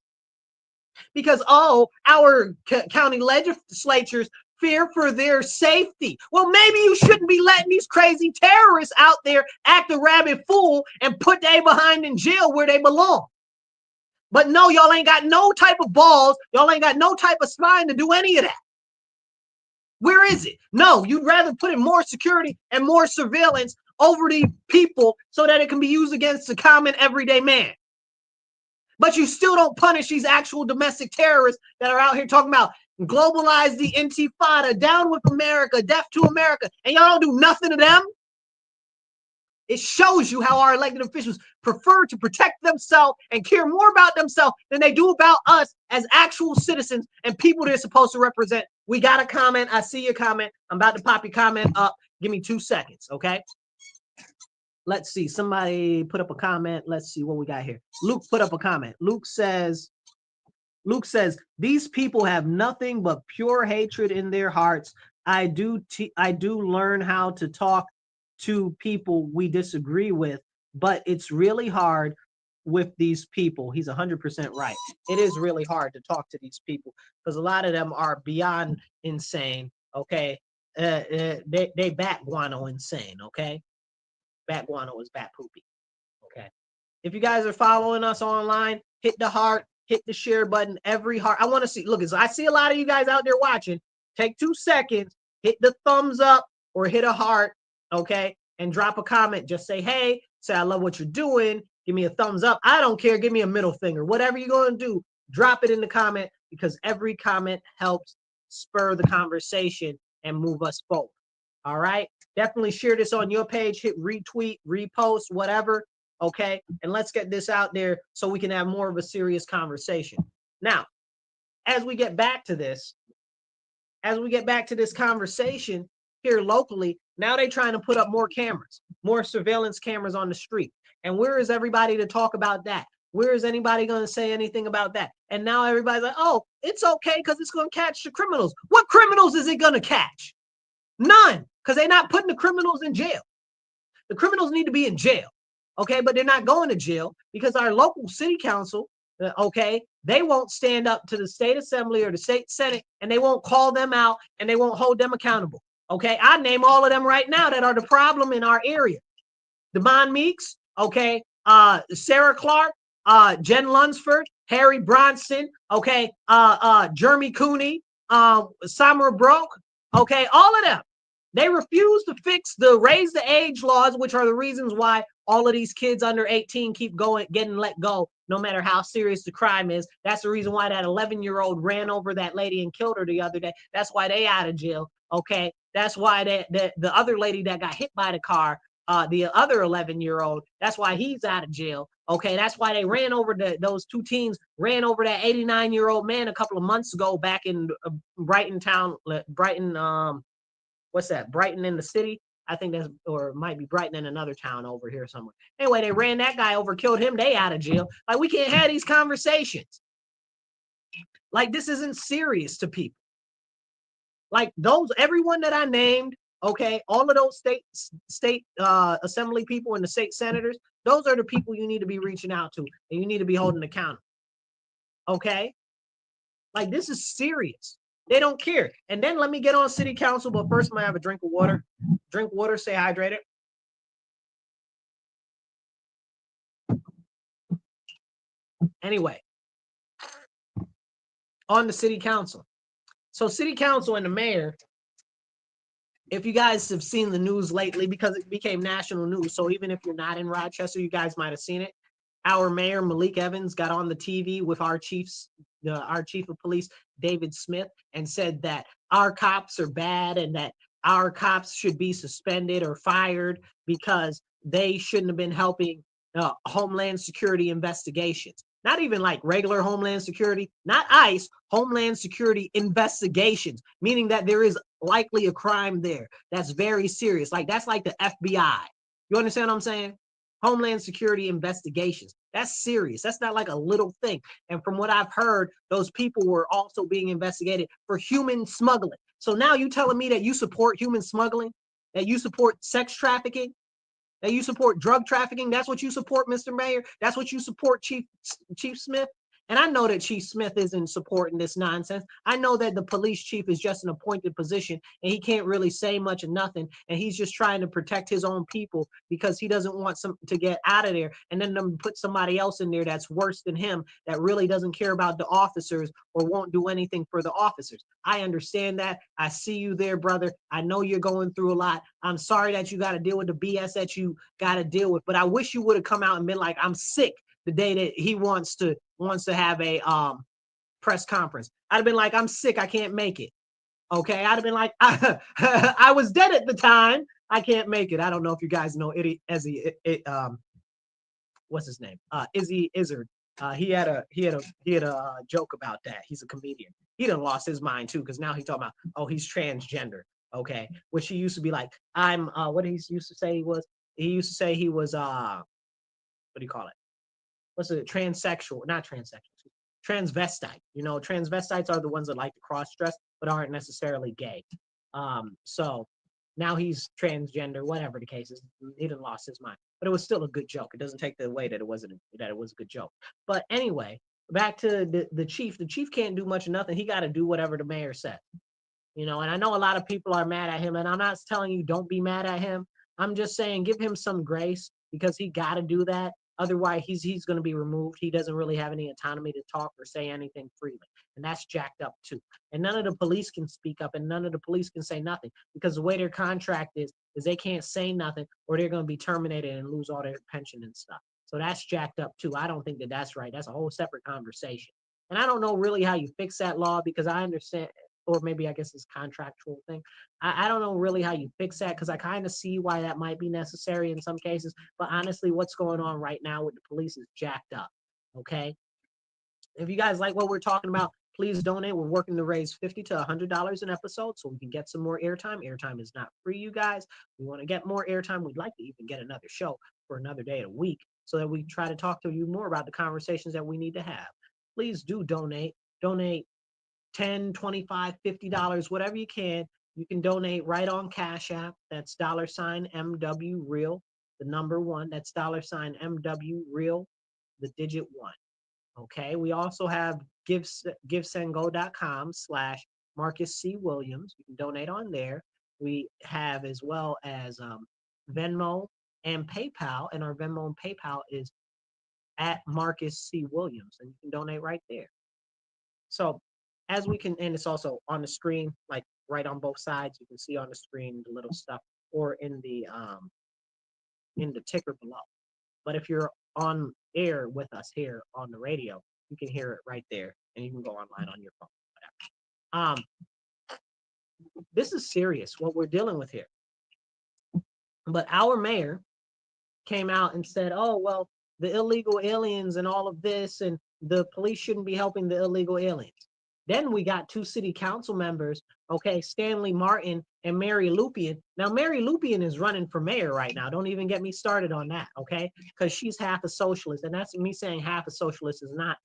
A: Because, oh, our county legislatures Fear for their safety. Well, maybe you shouldn't be letting these crazy terrorists out there act a rabid fool and put they behind in jail where they belong. But no, y'all ain't got no type of balls. Y'all ain't got no type of spine to do any of that. Where is it? No, you'd rather put in more security and more surveillance over the people so that it can be used against the common everyday man. But you still don't punish these actual domestic terrorists that are out here talking about globalize the intifada, down with America, death to America, and y'all don't do nothing to them. It shows you how our elected officials prefer to protect themselves and care more about themselves than they do about us as actual citizens and people they're supposed to represent. We got a comment. I see your comment. I'm about to pop your comment up. Give me 2 seconds, okay? Let's see. Somebody put up a comment. Let's see what we got here. Luke put up a comment. Luke says, these people have nothing but pure hatred in their hearts. I do learn how to talk to people we disagree with, but it's really hard with these people. He's 100% right. It is really hard to talk to these people because a lot of them are beyond insane. Okay, they bat guano insane. Okay, bat guano is bat poopy. Okay, if you guys are following us online, hit the heart, hit the share button. Every heart. I want to see. Look, I see a lot of you guys out there watching. Take 2 seconds, hit the thumbs up or hit a heart. Okay, and drop a comment. Just say, hey, say, I love what you're doing. Give me a thumbs up. I don't care. Give me a middle finger. Whatever you're going to do, drop it in the comment because every comment helps spur the conversation and move us forward. All right. Definitely share this on your page. Hit retweet, repost, whatever. Okay. And let's get this out there so we can have more of a serious conversation. Now, as we get back to this conversation, here locally, now they're trying to put up more cameras, more surveillance cameras on the street. And where is everybody to talk about that? Where is anybody going to say anything about that? And now everybody's like, oh, it's okay because it's going to catch the criminals. What criminals is it going to catch? None, because they're not putting the criminals in jail. The criminals need to be in jail, okay? But they're not going to jail because our local city council, okay, they won't stand up to the state assembly or the state senate, and they won't call them out, and they won't hold them accountable. Okay, I name all of them right now that are the problem in our area. Devon Meeks, okay, Sarah Clark, Jen Lunsford, Harry Bronson, okay, Jeremy Cooney, Samara Broke, okay, all of them. They refuse to fix the raise the age laws, which are the reasons why all of these kids under 18 keep getting let go, no matter how serious the crime is. That's the reason why that 11-year-old ran over that lady and killed her the other day. That's why they out of jail. Okay, that's why the other lady that got hit by the car, the other 11-year-old, that's why he's out of jail. Okay, that's why they ran over those 2 teens, ran over that 89-year-old man a couple of months ago back in Brighton town, what's that? Brighton in the city. I think that's, or it might be Brighton in another town over here somewhere. Anyway, they ran that guy over, killed him. They out of jail. Like, we can't have these conversations. Like, this isn't serious to people. Like everyone that I named, okay, all of those state assembly people and the state senators, those are the people you need to be reaching out to and you need to be holding accountable. Okay? Like, this is serious. They don't care. And then let me get on city council, but first I'm gonna have a drink of water. Drink water, stay hydrated. Anyway, on the city council. So city council and the mayor, if you guys have seen the news lately, because it became national news, so even if you're not in Rochester, you guys might have seen it. Our mayor, Malik Evans, got on the TV with our chief of police, David Smith, and said that our cops are bad and that our cops should be suspended or fired because they shouldn't have been helping Homeland Security investigations. Not even like regular Homeland Security, not ICE, Homeland Security investigations, meaning that there is likely a crime there. That's very serious. Like, that's like the FBI. You understand what I'm saying? Homeland Security investigations. That's serious. That's not like a little thing. And from what I've heard, those people were also being investigated for human smuggling. So now you telling me that you support human smuggling, that you support sex trafficking, that you support drug trafficking? That's what you support, Mr. Mayor? That's what you support, Chief Smith? And I know that Chief Smith isn't supporting this nonsense. I know that the police chief is just an appointed position and he can't really say much of nothing. And he's just trying to protect his own people because he doesn't want some to get out of there and then them put somebody else in there that's worse than him that really doesn't care about the officers or won't do anything for the officers. I understand that. I see you there, brother. I know you're going through a lot. I'm sorry that you got to deal with the BS that you got to deal with, but I wish you would have come out and been like, I'm sick the day that he wants to have a press conference. I'd have been like, I'm sick, I can't make it. Okay, I'd have been like, I was dead at the time, I can't make it. I don't know if you guys know Izzy, what's his name? Izzy Izzard. He had a joke about that. He's a comedian. He done lost his mind too, because now he's talking about, oh, he's transgender. Okay, which he used to be like, I'm what he used to say he was. He used to say he was what do you call it? What's it? Transsexual, not transsexual, transvestite. You know, transvestites are the ones that like to cross dress but aren't necessarily gay. So now he's transgender, whatever the case is. He done lost his mind, but it was still a good joke. It doesn't take the away that it was a good joke. But anyway, back to the chief. The chief can't do much of nothing. He got to do whatever the mayor said. You know, and I know a lot of people are mad at him, and I'm not telling you don't be mad at him. I'm just saying give him some grace because he got to do that. Otherwise, he's going to be removed. He doesn't really have any autonomy to talk or say anything freely. And that's jacked up too. And none of the police can speak up and none of the police can say nothing because the way their contract is they can't say nothing or they're going to be terminated and lose all their pension and stuff. So that's jacked up too. I don't think that that's right. That's a whole separate conversation. And I don't know really how you fix that law because I understand, or maybe I guess it's contractual thing. I don't know really how you fix that because I kind of see why that might be necessary in some cases. But honestly, what's going on right now with the police is jacked up. Okay. If you guys like what we're talking about, please donate. We're working to raise $50 to $100 an episode so we can get some more airtime. Airtime is not free, you guys. We want to get more airtime. We'd like to even get another show for another day a week so that we try to talk to you more about the conversations that we need to have. Please do donate. Donate $10, $25, $50, whatever you can. You can donate right on Cash App. That's $MW Real, the number 1. That's $MW Real, the digit 1. Okay. We also have givesendgo.com/Marcus C. Williams. You can donate on there. We have as well as Venmo and PayPal, and our Venmo and PayPal is at Marcus C. Williams, and you can donate right there. So as we can, and it's also on the screen, like right on both sides, you can see on the screen the little stuff or in the ticker below. But if you're on air with us here on the radio, you can hear it right there and you can go online on your phone, whatever. This is serious what we're dealing with here. But our mayor came out and said, oh, well, the illegal aliens and all of this, and the police shouldn't be helping the illegal aliens. Then we got 2 city council members, okay, Stanley Martin and Mary Lupien. Now, Mary Lupien is running for mayor right now. Don't even get me started on that, okay? Because she's half a socialist, and that's me saying half a socialist is not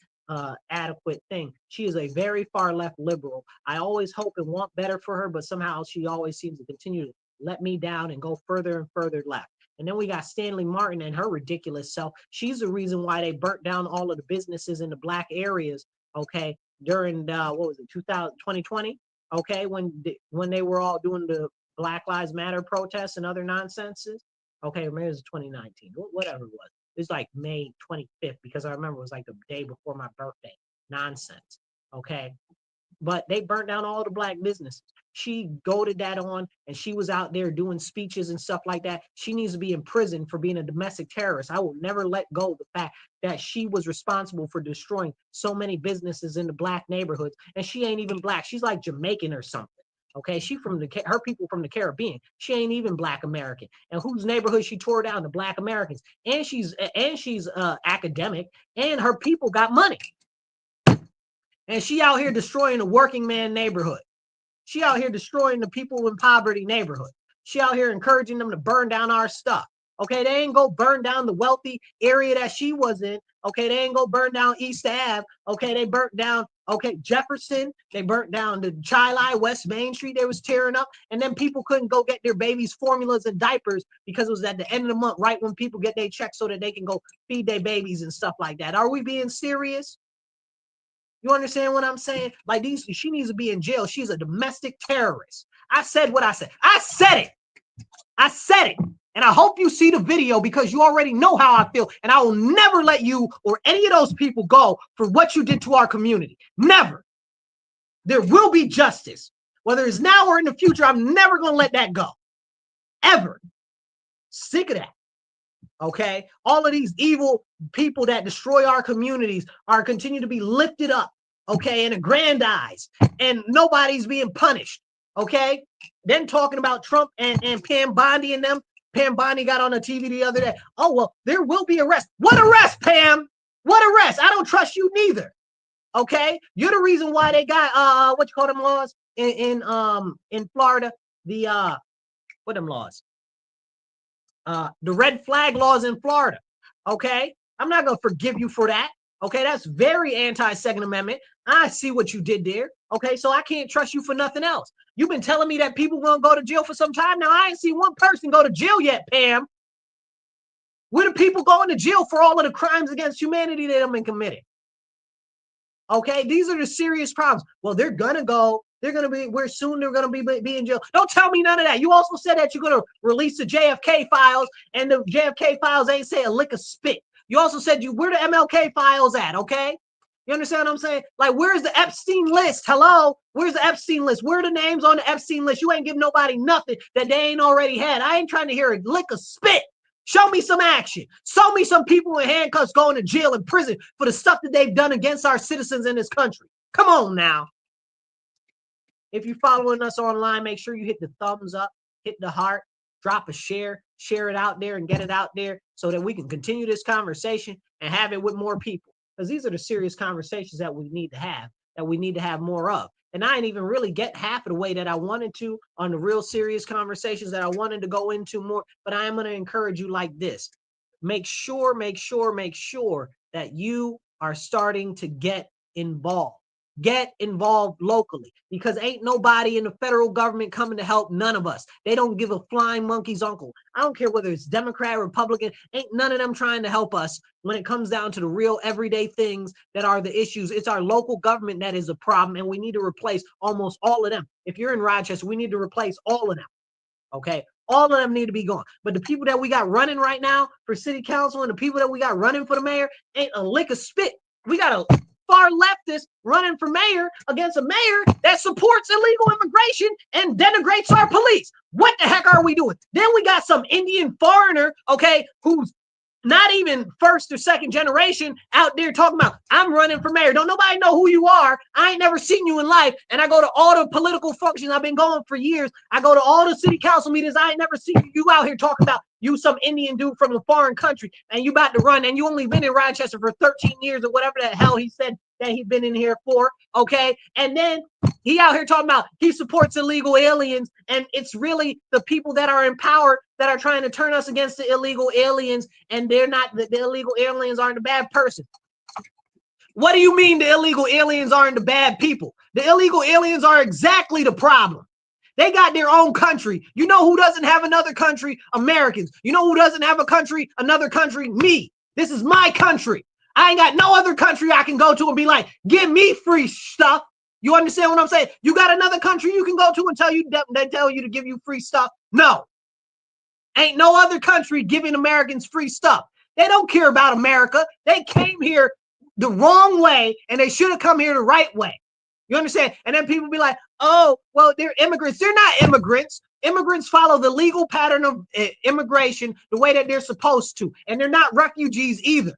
A: adequate thing. She is a very far left liberal. I always hope and want better for her, but somehow she always seems to continue to let me down and go further and further left. And then we got Stanley Martin and her ridiculous self. She's the reason why they burnt down all of the businesses in the black areas, okay, during what was it, 2020, okay, when they were all doing the Black Lives Matter protests and other nonsenses, okay, maybe it was 2019, whatever it was. It was like May 25th because I remember it was like the day before my birthday. Nonsense, okay. But they burnt down all the black businesses. She goaded that on, and she was out there doing speeches and stuff like that. She needs to be in prison for being a domestic terrorist. I will never let go of the fact that she was responsible for destroying so many businesses in the black neighborhoods, and she ain't even black. She's like Jamaican or something. Okay, she her people from the Caribbean. She ain't even black American. And whose neighborhood she tore down? The black Americans. And she's academic, and her people got money. And she out here destroying the working man neighborhood. She out here destroying the people in poverty neighborhood. She out here encouraging them to burn down our stuff. Okay, they ain't go burn down the wealthy area that she was in. Okay, they ain't go burn down East Ave. Okay, they burnt down, okay, Jefferson. They burnt down the Chi-Li, West Main Street. They was tearing up. And then people couldn't go get their babies formulas and diapers because it was at the end of the month, right when people get their checks so that they can go feed their babies and stuff like that. Are we being serious?
B: You understand what I'm saying? Like she needs to be in jail. She's a domestic terrorist. I said what I said. I said it. I said it. And I hope you see the video because you already know how I feel. And I will never let you or any of those people go for what you did to our community. Never. There will be justice. Whether it's now or in the future, I'm never going to let that go. Ever. Sick of that. Okay? All of these evil people that destroy our communities are continue to be lifted up, okay, and aggrandized, and nobody's being punished. Okay? Then talking about Trump and Pam Bondi and them. Pam Bondi got on the TV the other day. Oh, well, there will be arrest. What arrest, Pam? What arrest? I don't trust you neither. Okay? You're the reason why they got what you call them laws in Florida. The what them laws? The red flag laws in Florida. Okay? I'm not gonna forgive you for that. Okay, that's very anti-Second Amendment. I see what you did there. Okay, so I can't trust you for nothing else. You've been telling me that people gonna go to jail for some time. Now, I ain't seen one person go to jail yet, Pam. Where do people going to jail for all of the crimes against humanity that have been committed? Okay, these are the serious problems. Well, they're gonna go. They're gonna be. Where soon they're gonna be in jail. Don't tell me none of that. You also said that you're gonna release the JFK files, and the JFK files ain't say a lick of spit. You also said where the MLK files at, okay? You understand what I'm saying? Like, where's the Epstein list? Hello? Where's the Epstein list? Where are the names on the Epstein list? You ain't give nobody nothing that they ain't already had. I ain't trying to hear a lick of spit. Show me some action. Show me some people in handcuffs going to jail and prison for the stuff that they've done against our citizens in this country. Come on now. If you're following us online, make sure you hit the thumbs up, hit the heart, drop a share it out there and get it out there so that we can continue this conversation and have it with more people. Because these are the serious conversations that we need to have more of. And I didn't even really get half of the way that I wanted to on the real serious conversations that I wanted to go into more. But I am going to encourage you like this. Make sure that you are starting to get involved. Get involved locally, because ain't nobody in the federal government coming to help none of us. They don't give a flying monkey's uncle. I don't care whether it's Democrat, Republican, ain't none of them trying to help us when it comes down to the real everyday things that are the issues. It's our local government that is a problem, and we need to replace almost all of them. If you're in Rochester, we need to replace all of them. Okay? All of them need to be gone. But the people that we got running right now for city council and the people that we got running for the mayor ain't a lick of spit. We got a far leftist running for mayor against a mayor that supports illegal immigration and denigrates our police. What the heck are we doing? Then we got some Indian foreigner, okay, who's not even first or second generation out there talking about, I'm running for mayor. Don't nobody know who you are. I ain't never seen you in life. And I go to all the political functions. I've been going for years. I go to all the city council meetings. I ain't never seen you out here talking about you some Indian dude from a foreign country and you about to run and you only been in Rochester for 13 years or whatever the hell he said that he's been in here for, okay? And then he out here talking about he supports illegal aliens, and it's really the people that are in power that are trying to turn us against the illegal aliens, and they're not, the illegal aliens aren't a bad person. What do you mean the illegal aliens aren't the bad people? The illegal aliens are exactly the problem. They got their own country. You know who doesn't have another country? Americans. You know who doesn't have a country? Another country? Me. This is my country. I ain't got no other country I can go to and be like, give me free stuff. You understand what I'm saying? You got another country you can go to and they tell you to give you free stuff? No. Ain't no other country giving Americans free stuff. They don't care about America. They came here the wrong way, and they should have come here the right way. You understand? And then people be like, oh, well, they're immigrants. They're not immigrants. Immigrants follow the legal pattern of immigration the way that they're supposed to. And they're not refugees either.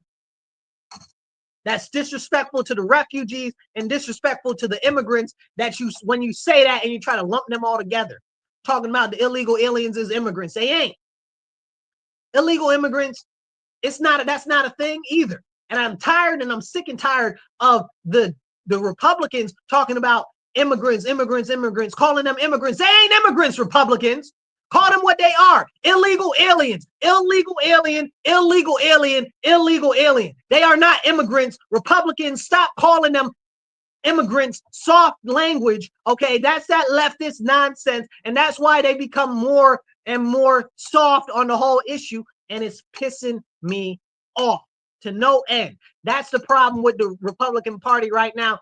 B: That's disrespectful to the refugees and disrespectful to the immigrants that when you say that and you try to lump them all together, talking about the illegal aliens as immigrants. They ain't. Illegal immigrants, that's not a thing either. And I'm tired and I'm sick and tired of the Republicans talking about immigrants, calling them immigrants. They ain't immigrants, Republicans. Call them what they are. Illegal aliens. Illegal alien. They are not immigrants. Republicans, stop calling them immigrants. Soft language. Okay, that's that leftist nonsense. And that's why they become more and more soft on the whole issue. And it's pissing me off to no end. That's the problem with the Republican Party right now.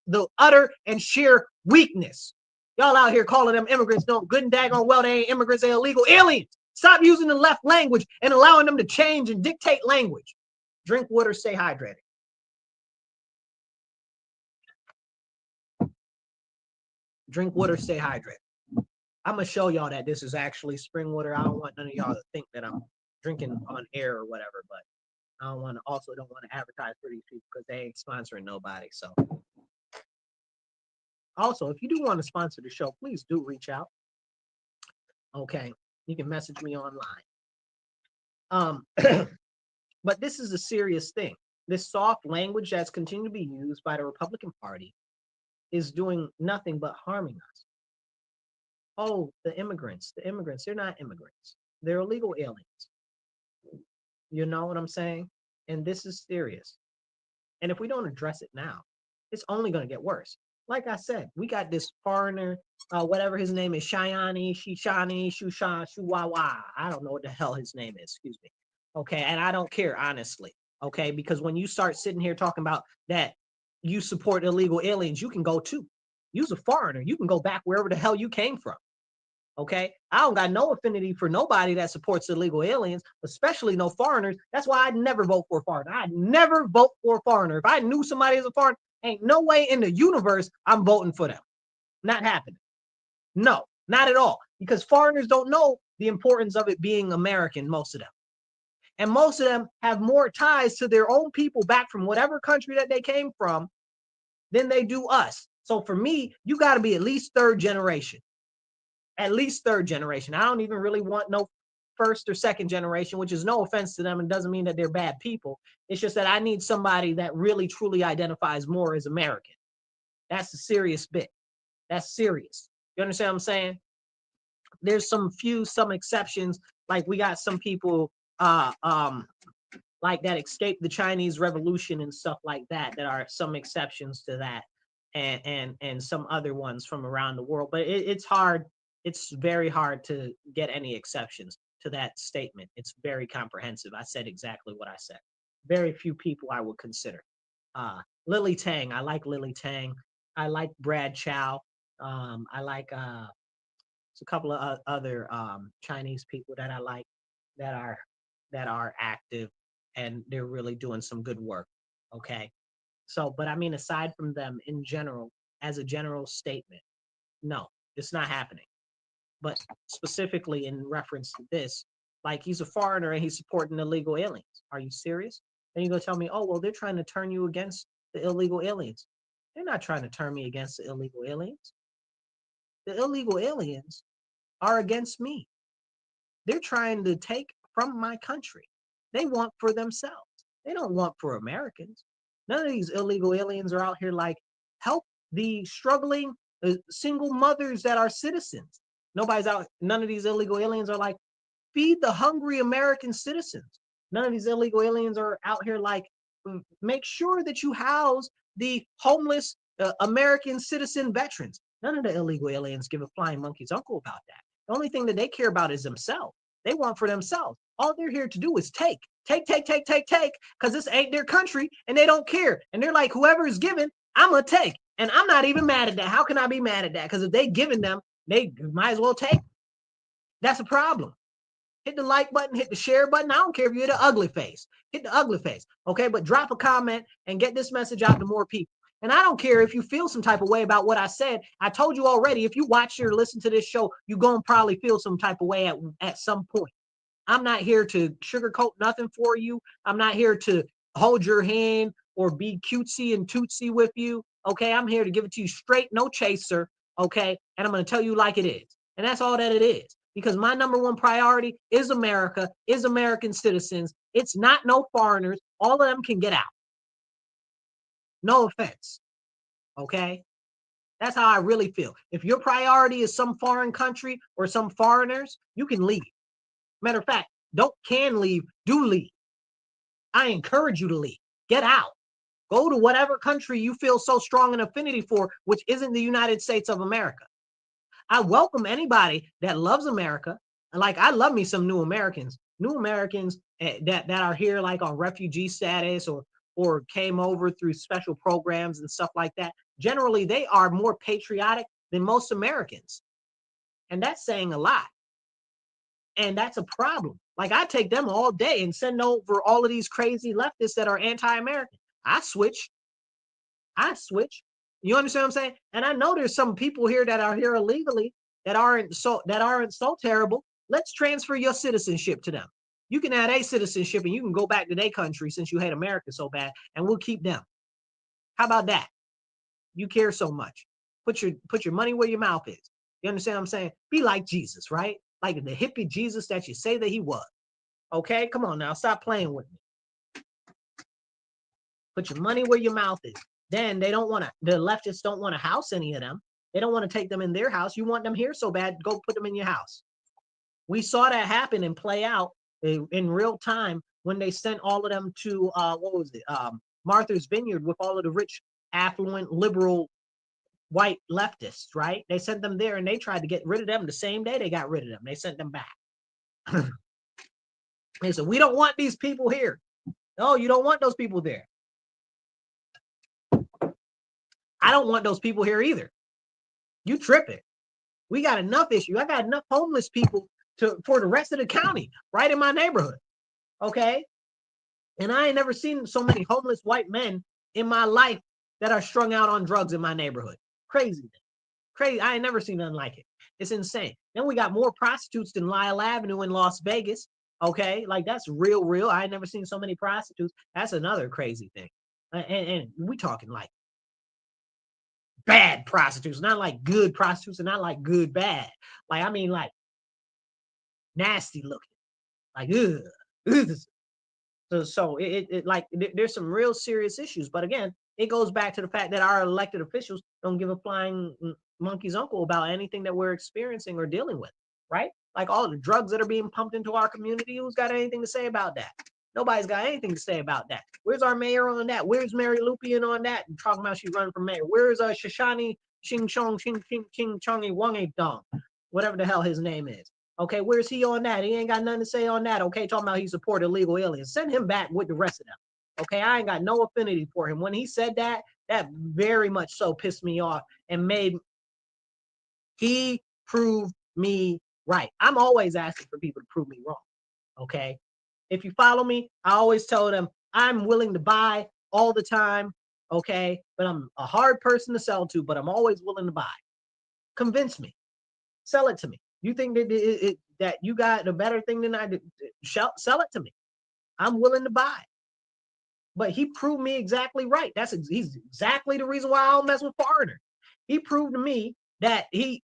B: the utter and sheer weakness. Y'all out here calling them immigrants, no good and daggone well, they ain't immigrants, they're illegal aliens. Stop using the left language and allowing them to change and dictate language. Drink water, stay hydrated. Drink water, stay hydrated. I'm gonna show y'all that this is actually spring water. I don't want none of y'all to think that I'm drinking on air or whatever, but I don't want to advertise for these people because they ain't sponsoring nobody. So also, if you do want to sponsor the show, please do reach out. Okay, you can message me online. But this is a serious thing. This soft language that's continued to be used by the Republican Party is doing nothing but harming us. Oh, the immigrants, they're not immigrants. They're illegal aliens. You know what I'm saying? And this is serious. And if we don't address it now, it's only going to get worse. Like I said, we got this foreigner, whatever his name is, Shayani, Shishani, Shushan, Shuwawa. I don't know what the hell his name is, excuse me. Okay, and I don't care, honestly. Okay, because when you start sitting here talking about that you support illegal aliens, you can go too. You's a foreigner. You can go back wherever the hell you came from. Okay, I don't got no affinity for nobody that supports illegal aliens, especially no foreigners. That's why I'd never vote for a foreigner. I'd never vote for a foreigner. If I knew somebody is a foreigner, ain't no way in the universe I'm voting for them. Not happening. No, not at all. Because foreigners don't know the importance of it being American, most of them. And most of them have more ties to their own people back from whatever country that they came from than they do us. So for me, you got to be at least third generation. At least third generation. I don't even really want no first or second generation, which is no offense to them and doesn't mean that they're bad people. It's just that I need somebody that really truly identifies more as American. That's a serious bit. That's serious. You understand what I'm saying? There's some exceptions. Like we got some people like that escaped the Chinese Revolution and stuff like that. That are some exceptions to that, and some other ones from around the world. But it's hard. It's very hard to get any exceptions to that statement. It's very comprehensive. I said exactly what I said. Very few people I would consider. Lily Tang. I like Lily Tang. I like Brad Chow. I like a couple of other Chinese people that I like that are active and they're really doing some good work. Okay. So, but I mean, aside from them in general, as a general statement, no, it's not happening. But specifically in reference to this, like he's a foreigner and he's supporting illegal aliens. Are you serious? And you go tell me, oh, well, they're trying to turn you against the illegal aliens. They're not trying to turn me against the illegal aliens. The illegal aliens are against me. They're trying to take from my country. They want for themselves. They don't want for Americans. None of these illegal aliens are out here like help the struggling single mothers that are citizens. Nobody's out. None of these illegal aliens are like feed the hungry American citizens. None of these illegal aliens are out here like make sure that you house the homeless American citizen veterans. None of the illegal aliens give a flying monkey's uncle about that. The only thing that they care about is themselves. They want for themselves. All they're here to do is take, because this ain't their country and they don't care. And they're like, whoever is given, I'm going to take. And I'm not even mad at that. How can I be mad at that? Because if they giving them, they might as well take. That's a problem. Hit the like button, hit the share button. I don't care if you're the ugly face. Hit the ugly face. Okay, but drop a comment and get this message out to more people. And I don't care if you feel some type of way about what I said. I told you already, if you watch or listen to this show, you're going to probably feel some type of way at some point. I'm not here to sugarcoat nothing for you. I'm not here to hold your hand or be cutesy and tootsie with you. Okay, I'm here to give it to you straight, no chaser. Okay, and I'm going to tell you like it is. And that's all that it is. Because my number one priority is America, is American citizens. It's not no foreigners. All of them can get out. No offense. Okay? That's how I really feel. If your priority is some foreign country or some foreigners, you can leave. Matter of fact, can leave, do leave. I encourage you to leave. Get out. Go to whatever country you feel so strong an affinity for, which isn't the United States of America. I welcome anybody that loves America. And like, I love me some new Americans that are here like on refugee status or or came over through special programs and stuff like that, generally they are more patriotic than most Americans. And that's saying a lot. And that's a problem. Like, I take them all day and send over all of these crazy leftists that are anti-American. I switch. You understand what I'm saying? And I know there's some people here that are here illegally that aren't so terrible. Let's transfer your citizenship to them. You can add a citizenship and you can go back to their country since you hate America so bad, and we'll keep them. How about that? You care so much. Put your money where your mouth is. You understand what I'm saying? Be like Jesus, right? Like the hippie Jesus that you say that he was. Okay, come on now, stop playing with me. Put your money where your mouth is. Then the leftists don't want to house any of them. They don't want to take them in their house. You want them here so bad, go put them in your house. We saw that happen and play out in real time when they sent all of them to, Martha's Vineyard with all of the rich, affluent, liberal, white leftists, right? They sent them there and they tried to get rid of them the same day they got rid of them. They sent them back. They said, we don't want these people here. No, you don't want those people there. I don't want those people here either. You tripping. We got enough issue. I got enough homeless people for the rest of the county right in my neighborhood. Okay. And I ain't never seen so many homeless white men in my life that are strung out on drugs in my neighborhood. Crazy. Crazy. I ain't never seen nothing like it. It's insane. Then we got more prostitutes than Lyle Avenue in Las Vegas. Okay. Like, that's real. I ain't never seen so many prostitutes. That's another crazy thing. And we talking like bad prostitutes, not like good prostitutes and not like good bad. Like, I mean, like nasty looking, like ugh. So there's some real serious issues. But again, it goes back to the fact that our elected officials don't give a flying monkey's uncle about anything that we're experiencing or dealing with, right? Like all the drugs that are being pumped into our community, who's got anything to say about that? Nobody's got anything to say about that. Where's our mayor on that? Where's Mary Lupian on that? And talking about she's running for mayor. Where's Shoshani Ching Chong Ching Ching Ching Chongi Wangi Dong, whatever the hell his name is. Okay, where's he on that? He ain't got nothing to say on that. Okay, talking about he supported illegal aliens. Send him back with the rest of them. Okay, I ain't got no affinity for him. When he said that, that very much so pissed me off and he proved me right. I'm always asking for people to prove me wrong. Okay. If you follow me, I always tell them I'm willing to buy all the time. Okay. But I'm a hard person to sell to, but I'm always willing to buy. Convince me. Sell it to me. You think that you got a better thing than I do? Sell it to me. I'm willing to buy. But he proved me exactly right. He's exactly the reason why I don't mess with foreigners. He proved to me that I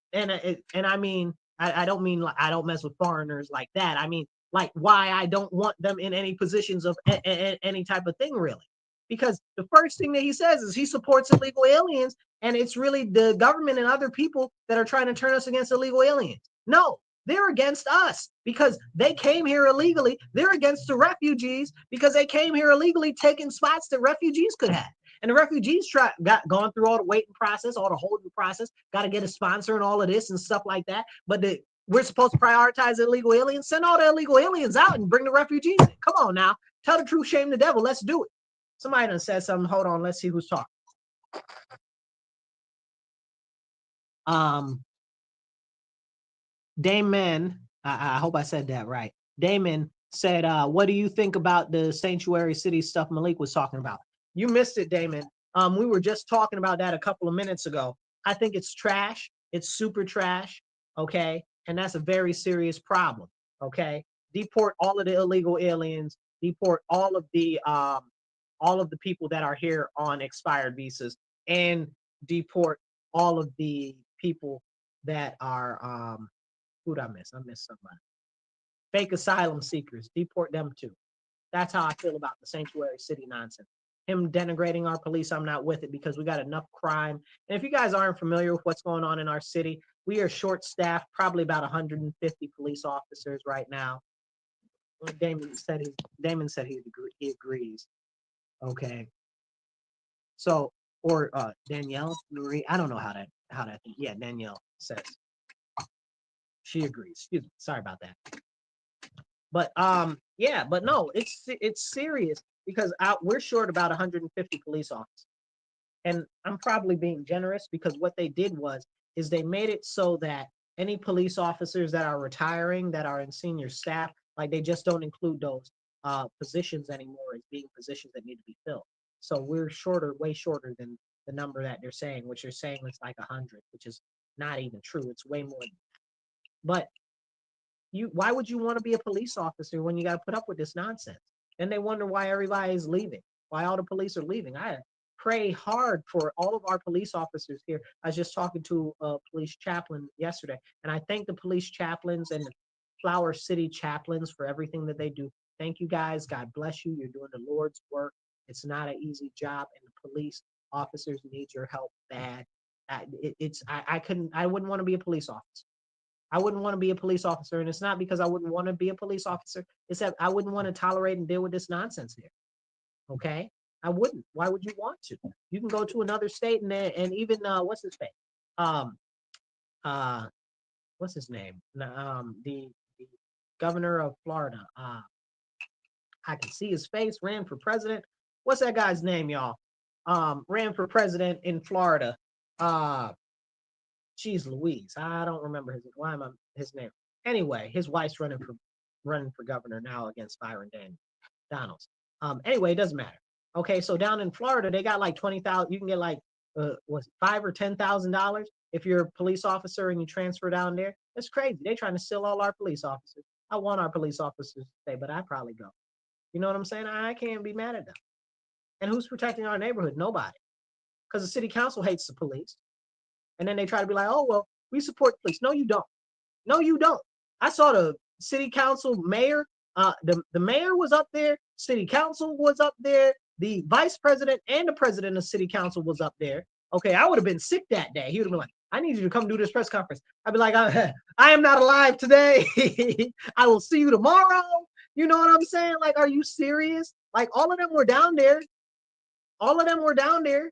B: mean, I don't mean like I don't mess with foreigners like that. I mean, like why I don't want them in any positions of any type of thing, really. Because the first thing that he says is he supports illegal aliens, and it's really the government and other people that are trying to turn us against illegal aliens. No, they're against us because they came here illegally. They're against the refugees because they came here illegally, taking spots that refugees could have. And the refugees gone through all the waiting process, all the holding process, got to get a sponsor and all of this and stuff like that. But we're supposed to prioritize illegal aliens. Send all the illegal aliens out and bring the refugees in. Come on now. Tell the truth, shame the devil. Let's do it. Somebody done said something. Hold on. Let's see who's talking. Damon, I hope I said that right. Damon said, what do you think about the sanctuary city stuff Malik was talking about? You missed it, Damon. We were just talking about that a couple of minutes ago. I think it's trash. It's super trash. Okay. And that's a very serious problem. Okay. Deport all of the illegal aliens, deport all of the people that are here on expired visas, and deport all of the people that are who'd I miss? I missed somebody. Fake asylum seekers, deport them too. That's how I feel about the sanctuary city nonsense. Him denigrating our police, I'm not with it because we got enough crime. And if you guys aren't familiar with what's going on in our city, we are short-staffed, probably about 150 police officers right now. Damon said he agrees. Okay. So, or Danielle Marie, I don't know how that. Yeah, Danielle says she agrees. Excuse me, sorry about that. But yeah, but no, it's serious
A: because we're short about 150 police officers. And I'm probably being generous because what they did is they made it so that any police officers that are retiring, that are in senior staff, like they just don't include those positions anymore as being positions that need to be filled. So we're shorter, way shorter than the number that they're saying, which they're saying is like 100, which is not even true. It's way more than that. But why would you want to be a police officer when you got to put up with this nonsense? And they wonder why everybody's leaving, why all the police are leaving. I pray hard for all of our police officers here. I was just talking to a police chaplain yesterday, and I thank the police chaplains and the Flower City chaplains for everything that they do. Thank you guys. God bless you. You're doing the Lord's work. It's not an easy job, and the police officers need your help bad. I wouldn't want to be a police officer. I wouldn't want to be a police officer, and it's not because I wouldn't want to be a police officer. It's that I wouldn't want to tolerate and deal with this nonsense here. Okay, I wouldn't. Why would you want to? You can go to another state and even what's his name? What's his name? The governor of Florida. I can see his face. Ran for president. What's that guy's name, y'all? Ran for president in Florida. Geez Louise, I don't remember his name. Anyway, his wife's running for governor now against Byron Donalds. Anyway, it doesn't matter. Okay, so down in Florida, they got like 20,000. You can get like was it $5,000 or $10,000 if you're a police officer and you transfer down there. That's crazy. They're trying to steal all our police officers. I want our police officers to stay, but I'd probably go. You know what I'm saying? I can't be mad at them. And who's protecting our neighborhood? Nobody. Because the city council hates the police. And then they try to be like, oh, well, we support the police. No, you don't. No, you don't. I saw the city council mayor. The mayor was up there. City council was up there. The vice president and the president of city council was up there. Okay, I would have been sick that day. He would have been like, I need you to come do this press conference. I'd be like, I am not alive today. I will see you tomorrow. You know what I'm saying? Like, are you serious? Like, all of them were down there. All of them were down there.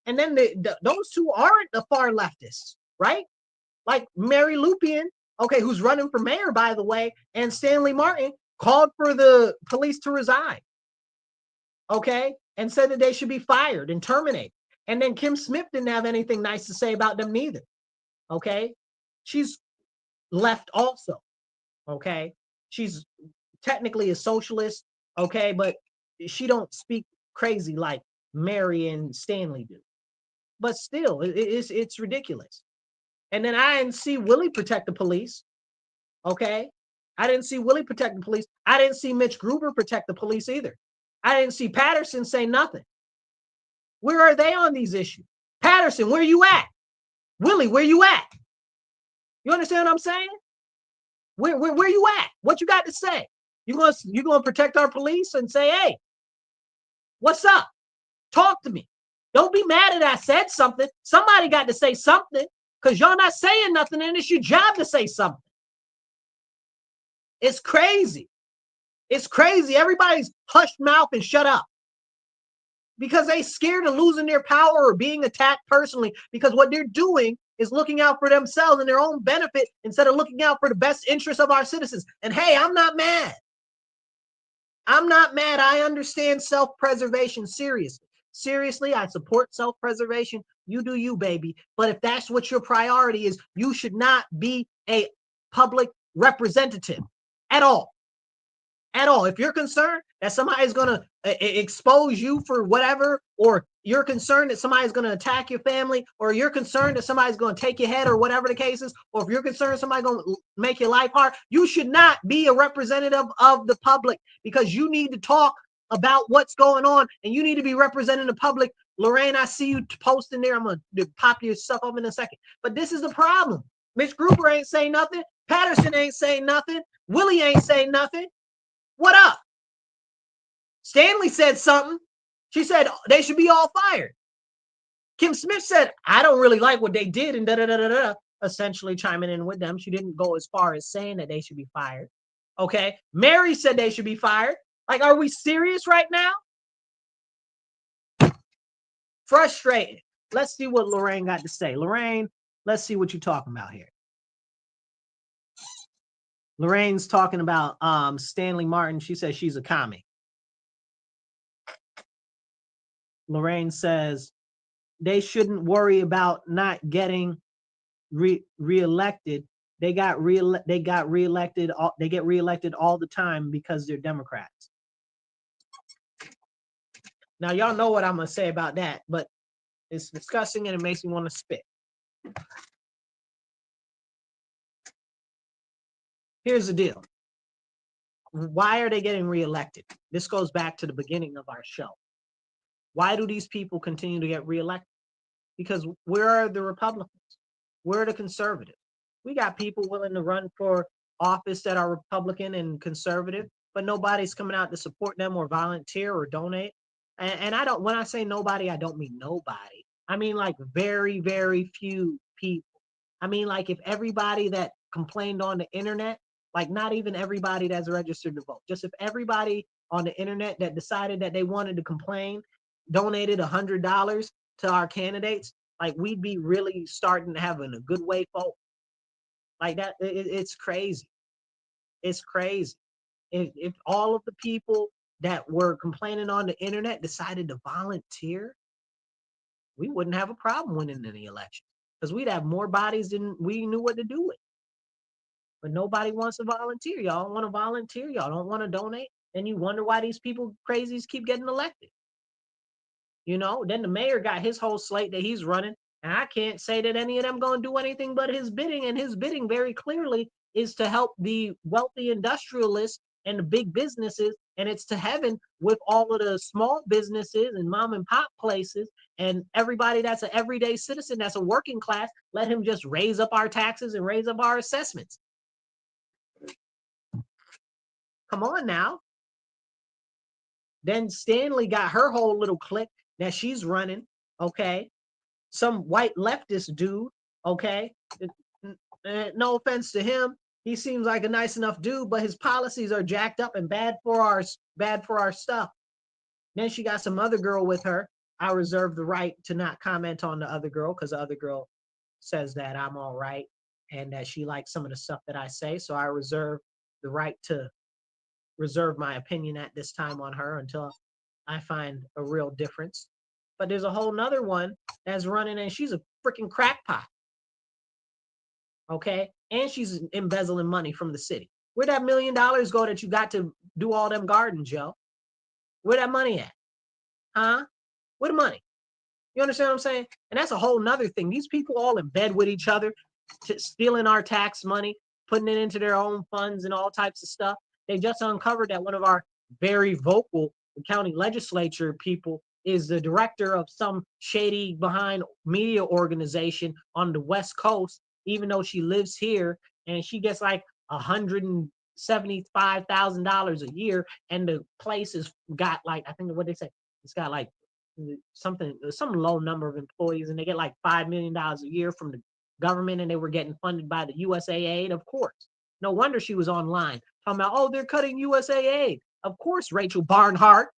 A: And then those two aren't the far leftists, right? Like Mary Lupien, okay, who's running for mayor, by the way, and Stanley Martin called for the police to resign, okay, and said that they should be fired and terminated. And then Kim Smith didn't have anything nice to say about them neither, okay? She's left also, okay? She's technically a socialist, okay, but she don't speak crazy like Mary and Stanley do. But still, it's ridiculous. And then I didn't see Willie protect the police. Okay. I didn't see Willie protect the police. I didn't see Mitch Gruber protect the police either. I didn't see Patterson say nothing. Where are they on these issues? Patterson, where you at? Willie, where you at? You understand what I'm saying? Where you at? What you got to say? You gonna protect our police and say, hey, what's up? Talk to me. Don't be mad that I said something. Somebody got to say something because y'all not saying nothing and it's your job to say something. It's crazy. It's crazy. Everybody's hushed mouth and shut up because they scared of losing their power or being attacked personally because what they're doing is looking out for themselves and their own benefit instead of looking out for the best interest of our citizens. And hey, I'm not mad. I'm not mad. I understand self-preservation seriously. Seriously, I support self-preservation. You do you, baby. But if that's what your priority is, you should not be a public representative at all. At all. If you're concerned that somebody's going to expose you for whatever, or you're concerned that somebody's going to attack your family, or you're concerned that somebody's going to take your head or whatever the case is, or if you're concerned somebody's going to make your life hard, you should not be a representative of the public because you need to talk about what's going on and you need to be representing the public. Lorraine, I see you posting there. I'm going to pop your stuff up in a second. But this is the problem. Mitch Gruber ain't saying nothing. Patterson ain't saying nothing. Willie ain't saying nothing. What up? Stanley said something. She said they should be all fired. Kim Smith said, I don't really like what they did, and da-da-da-da-da, essentially chiming in with them. She didn't go as far as saying that they should be fired. Okay. Mary said they should be fired. Like, are we serious right now? Frustrated. Let's see what Lorraine got to say. Lorraine, let's see what you're talking about here. Lorraine's talking about Stanley Martin. She says she's a commie.
B: Lorraine says they shouldn't worry about not getting reelected. They get reelected all the time because they're Democrats. Now y'all know what I'm gonna say about that, but it's disgusting and it makes me want to spit. Here's the deal. Why are they getting reelected? This goes back to the beginning of our show. Why do these people continue to get reelected? Because we're the Republicans. We're the conservatives. We got people willing to run for office that are Republican and conservative, but nobody's coming out to support them or volunteer or donate. And I don't, when I say nobody, I don't mean nobody. I mean like very, very few people. I mean like if everybody that complained on the internet, like not even everybody that's registered to vote, just if everybody on the internet that decided that they wanted to complain donated $100 to our candidates, like we'd be really starting to having a good way forward. Like that, it's crazy. It's crazy. If all of the people that were complaining on the internet decided to volunteer, we wouldn't have a problem winning any election because we'd have more bodies than we knew what to do with. But nobody wants to volunteer. Y'all don't want to volunteer. Y'all don't want to donate. And you wonder why these people crazies keep getting elected. You know, then the mayor got his whole slate that he's running. And I can't say that any of them going to do anything but his bidding. And his bidding very clearly is to help the wealthy industrialists and the big businesses. And it's to heaven with all of the small businesses and mom and pop places and everybody that's an everyday citizen, that's a working class. Let him just raise up our taxes and raise up our assessments. Come on now. Then Stanley got her whole little clique that she's running, okay? Some white leftist dude, okay? No offense to him. He seems like a nice enough dude, but his policies are jacked up and bad for our stuff. Then she got some other girl with her. I reserve the right to not comment on the other girl because the other girl says that I'm all right and that she likes some of the stuff that I say. So I reserve the right to reserve my opinion at this time on her until I find a real difference. But there's a whole nother one that's running and she's a freaking crackpot. Okay? And she's embezzling money from the city. Where'd that $1 million go that you got to do all them gardens, yo? Where that money at? Huh? Where the money? You understand what I'm saying? And that's a whole nother thing. These people all in bed with each other, stealing our tax money, putting it into their own funds and all types of stuff. They just uncovered that one of our very vocal county legislature people is the director of some shady behind media organization on the West Coast, even though she lives here and she gets like $175,000 a year. And the place has got like, I think what they say, it's got like some low number of employees and they get like $5 million a year from the government and they were getting funded by the USAID. Of course. No wonder she was online talking about, oh, they're cutting USAID. Of course, Rachel Barnhart.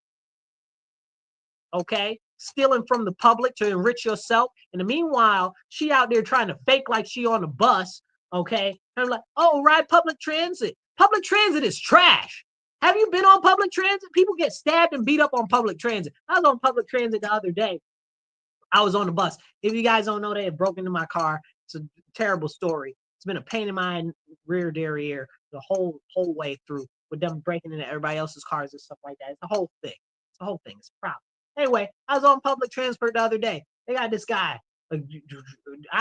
B: Okay, stealing from the public to enrich yourself. In the meanwhile, she out there trying to fake like she on a bus. Okay, and I'm like, oh, ride public transit. Public transit is trash. Have you been on public transit? People get stabbed and beat up on public transit. I was on public transit the other day. I was on the bus. If you guys don't know, they had broken into my car. It's a terrible story. It's been a pain in my rear derriere the whole way through with them breaking into everybody else's cars and stuff like that. It's the whole thing. It's the whole thing. It's a problem. Anyway, I was on public transport the other day. They got this guy. I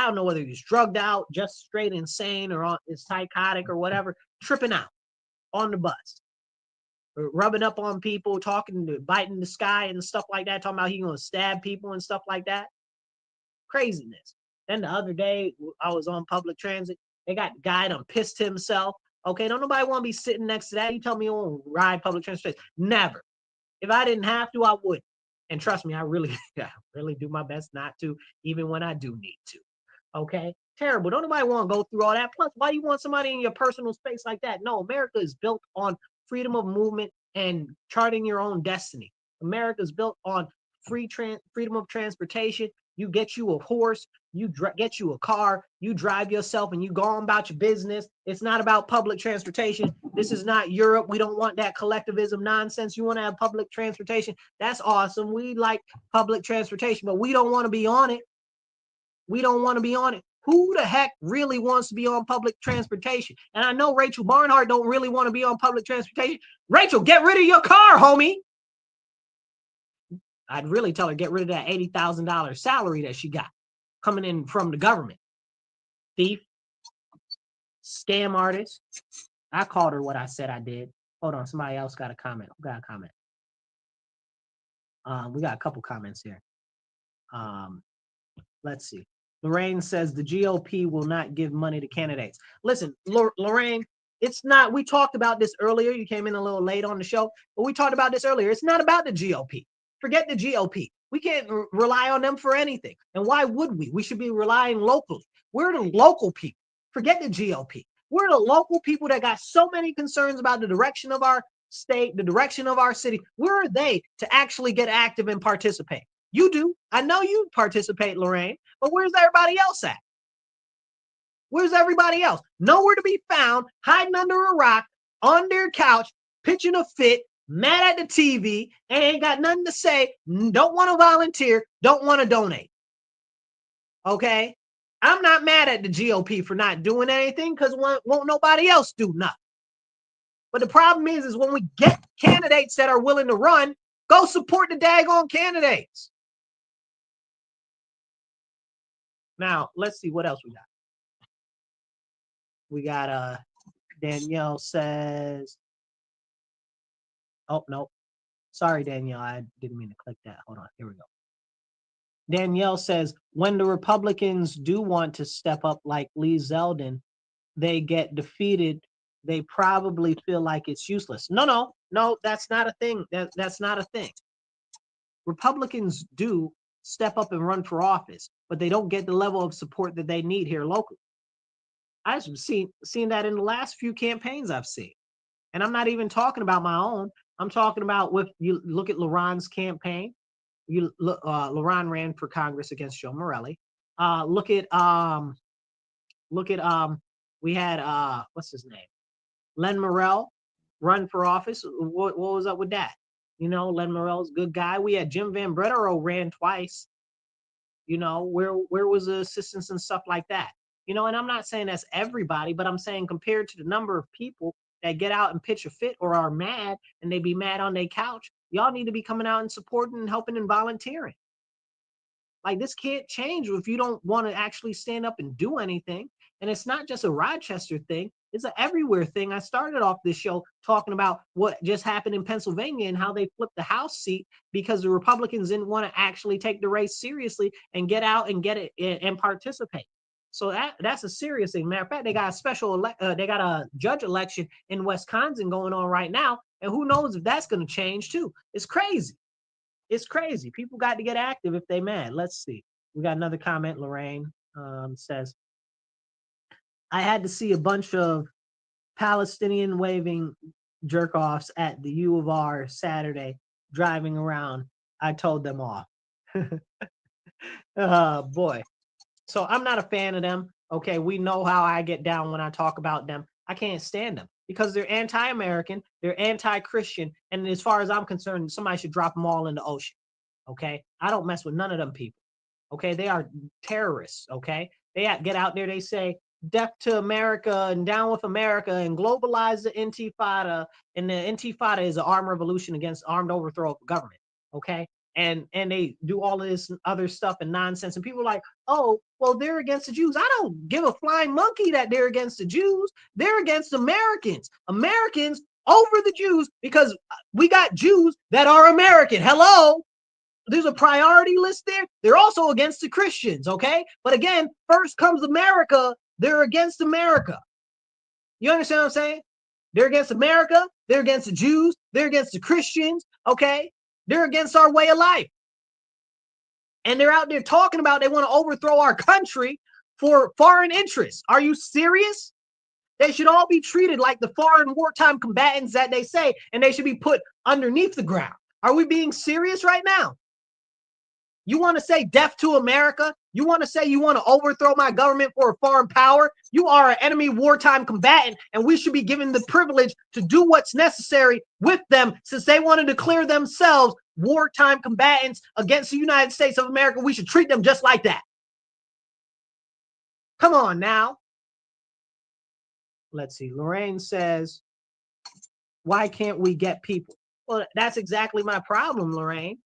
B: don't know whether he's drugged out, just straight insane, or is psychotic or whatever, tripping out on the bus, rubbing up on people, biting the sky and stuff like that, talking about he's gonna stab people and stuff like that. Craziness. Then the other day, I was on public transit. They got the guy done pissed himself. Okay, don't nobody want to be sitting next to that. You tell me you won't ride public transportation. Never. If I didn't have to, I would. And trust me, I really do my best not to, even when I do need to. Okay? Terrible. Don't nobody want to go through all that. Plus, why do you want somebody in your personal space like that? No, America is built on freedom of movement and charting your own destiny. America is built on freedom of transportation. You get you a horse, you get you a car, you drive yourself and you go on about your business. It's not about public transportation. This is not Europe. We don't want that collectivism nonsense. You want to have public transportation. That's awesome. We like public transportation, but we don't want to be on it. We don't want to be on it. Who the heck really wants to be on public transportation? And I know Rachel Barnhart don't really want to be on public transportation. Rachel, get rid of your car, homie. I'd really tell her get rid of that $80,000 salary that she got coming in from the government. Thief, scam artist. I called her what I said I did. Hold on, somebody else got a comment. Who got a comment? We got a couple comments here. Let's see. Lorraine says the GOP will not give money to candidates. Listen, Lorraine, it's not, we talked about this earlier. You came in a little late on the show, but we talked about this earlier. It's not about the GOP. Forget the GOP. We can't rely on them for anything. And why would we? We should be relying locally. We're the local people. Forget the GOP. We're the local people that got so many concerns about the direction of our state, the direction of our city. Where are they to actually get active and participate? You do. I know you participate, Lorraine, but where's everybody else at? Where's everybody else? Nowhere to be found, hiding under a rock, on their couch, pitching a fit, mad at the TV, and ain't got nothing to say, don't want to volunteer, don't want to donate. Okay? I'm not mad at the GOP for not doing anything because won't nobody else do nothing. But the problem is when we get candidates that are willing to run, go support the daggone candidates. Now, let's see what else we got. We got Danielle says, oh, no. Sorry, Danielle. I didn't mean to click that. Hold on. Here we go. Danielle says, when the Republicans do want to step up like Lee Zeldin, they get defeated. They probably feel like it's useless. No, that's not a thing. That's not a thing. Republicans do step up and run for office, but they don't get the level of support that they need here locally. I've seen that in the last few campaigns I've seen. And I'm not even talking about my own. I'm talking about with you look at LaRon's campaign. You look, LaRon ran for Congress against Joe Morelli. Look at we had what's his name? Len Morell run for office. What was up with that? You know, Len Morell's a good guy. We had Jim Van Bretero ran twice. You know, where was the assistance and stuff like that? You know, and I'm not saying that's everybody, but I'm saying compared to the number of people that get out and pitch a fit or are mad and they be mad on their couch, y'all need to be coming out and supporting and helping and volunteering. Like this can't change if you don't want to actually stand up and do anything. And it's not just a Rochester thing. It's an everywhere thing. I started off this show talking about what just happened in Pennsylvania and how they flipped the House seat because the Republicans didn't want to actually take the race seriously and get out and get it and participate. So that's a serious thing. Matter of fact, they got a judge election in Wisconsin going on right now. And who knows if that's going to change too. It's crazy. It's crazy. People got to get active if they mad. Let's see. We got another comment. Lorraine says, I had to see a bunch of Palestinian waving jerk offs at the U of R Saturday driving around. I told them off. Boy. So I'm not a fan of them. Okay. We know how I get down when I talk about them. I can't stand them because they're anti-American. They're anti-Christian. And as far as I'm concerned, somebody should drop them all in the ocean. Okay. I don't mess with none of them people. Okay. They are terrorists. Okay. They get out there. They say, death to America and down with America and globalize the Intifada. And the Intifada is an armed revolution against armed overthrow of government. Okay. And they do all of this other stuff and nonsense. And people are like, oh, well, they're against the Jews. I don't give a flying monkey that they're against the Jews. They're against Americans. Americans over the Jews because we got Jews that are American. Hello. There's a priority list there. They're also against the Christians. Okay. But again, first comes America. They're against America. You understand what I'm saying? They're against America. They're against the Jews. They're against the Christians. Okay. They're against our way of life. And they're out there talking about they want to overthrow our country for foreign interests. Are you serious? They should all be treated like the foreign wartime combatants that they say, and they should be put underneath the ground. Are we being serious right now? You want to say death to America? You want to say you want to overthrow my government for a foreign power? You are an enemy wartime combatant, and we should be given the privilege to do what's necessary with them since they want to declare themselves wartime combatants against the United States of America. We should treat them just like that. Come on now. Let's see. Lorraine says, why can't we get people? Well, that's exactly my problem, Lorraine.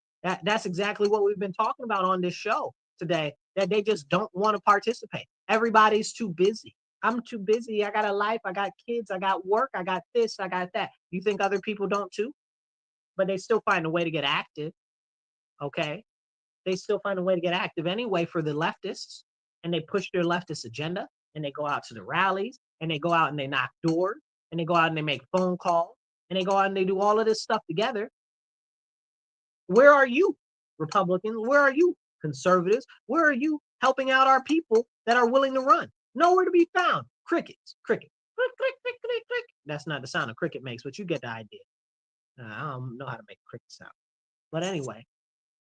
B: That's exactly what we've been talking about on this show today, that they just don't want to participate. Everybody's too busy. I'm too busy. I got a life. I got kids. I got work. I got this. I got that. You think other people don't too? But they still find a way to get active. Okay. They still find a way to get active anyway for the leftists. And they push their leftist agenda, and they go out to the rallies, and they go out and they knock doors, and they go out and they make phone calls, and they go out and they do all of this stuff together. Where are you, Republicans? Where are you, conservatives? Where are you helping out our people that are willing to run? Nowhere to be found. Crickets, cricket. Click, click, click, click, click. That's not the sound a cricket makes, but you get the idea. I don't know how to make a cricket sound. But anyway,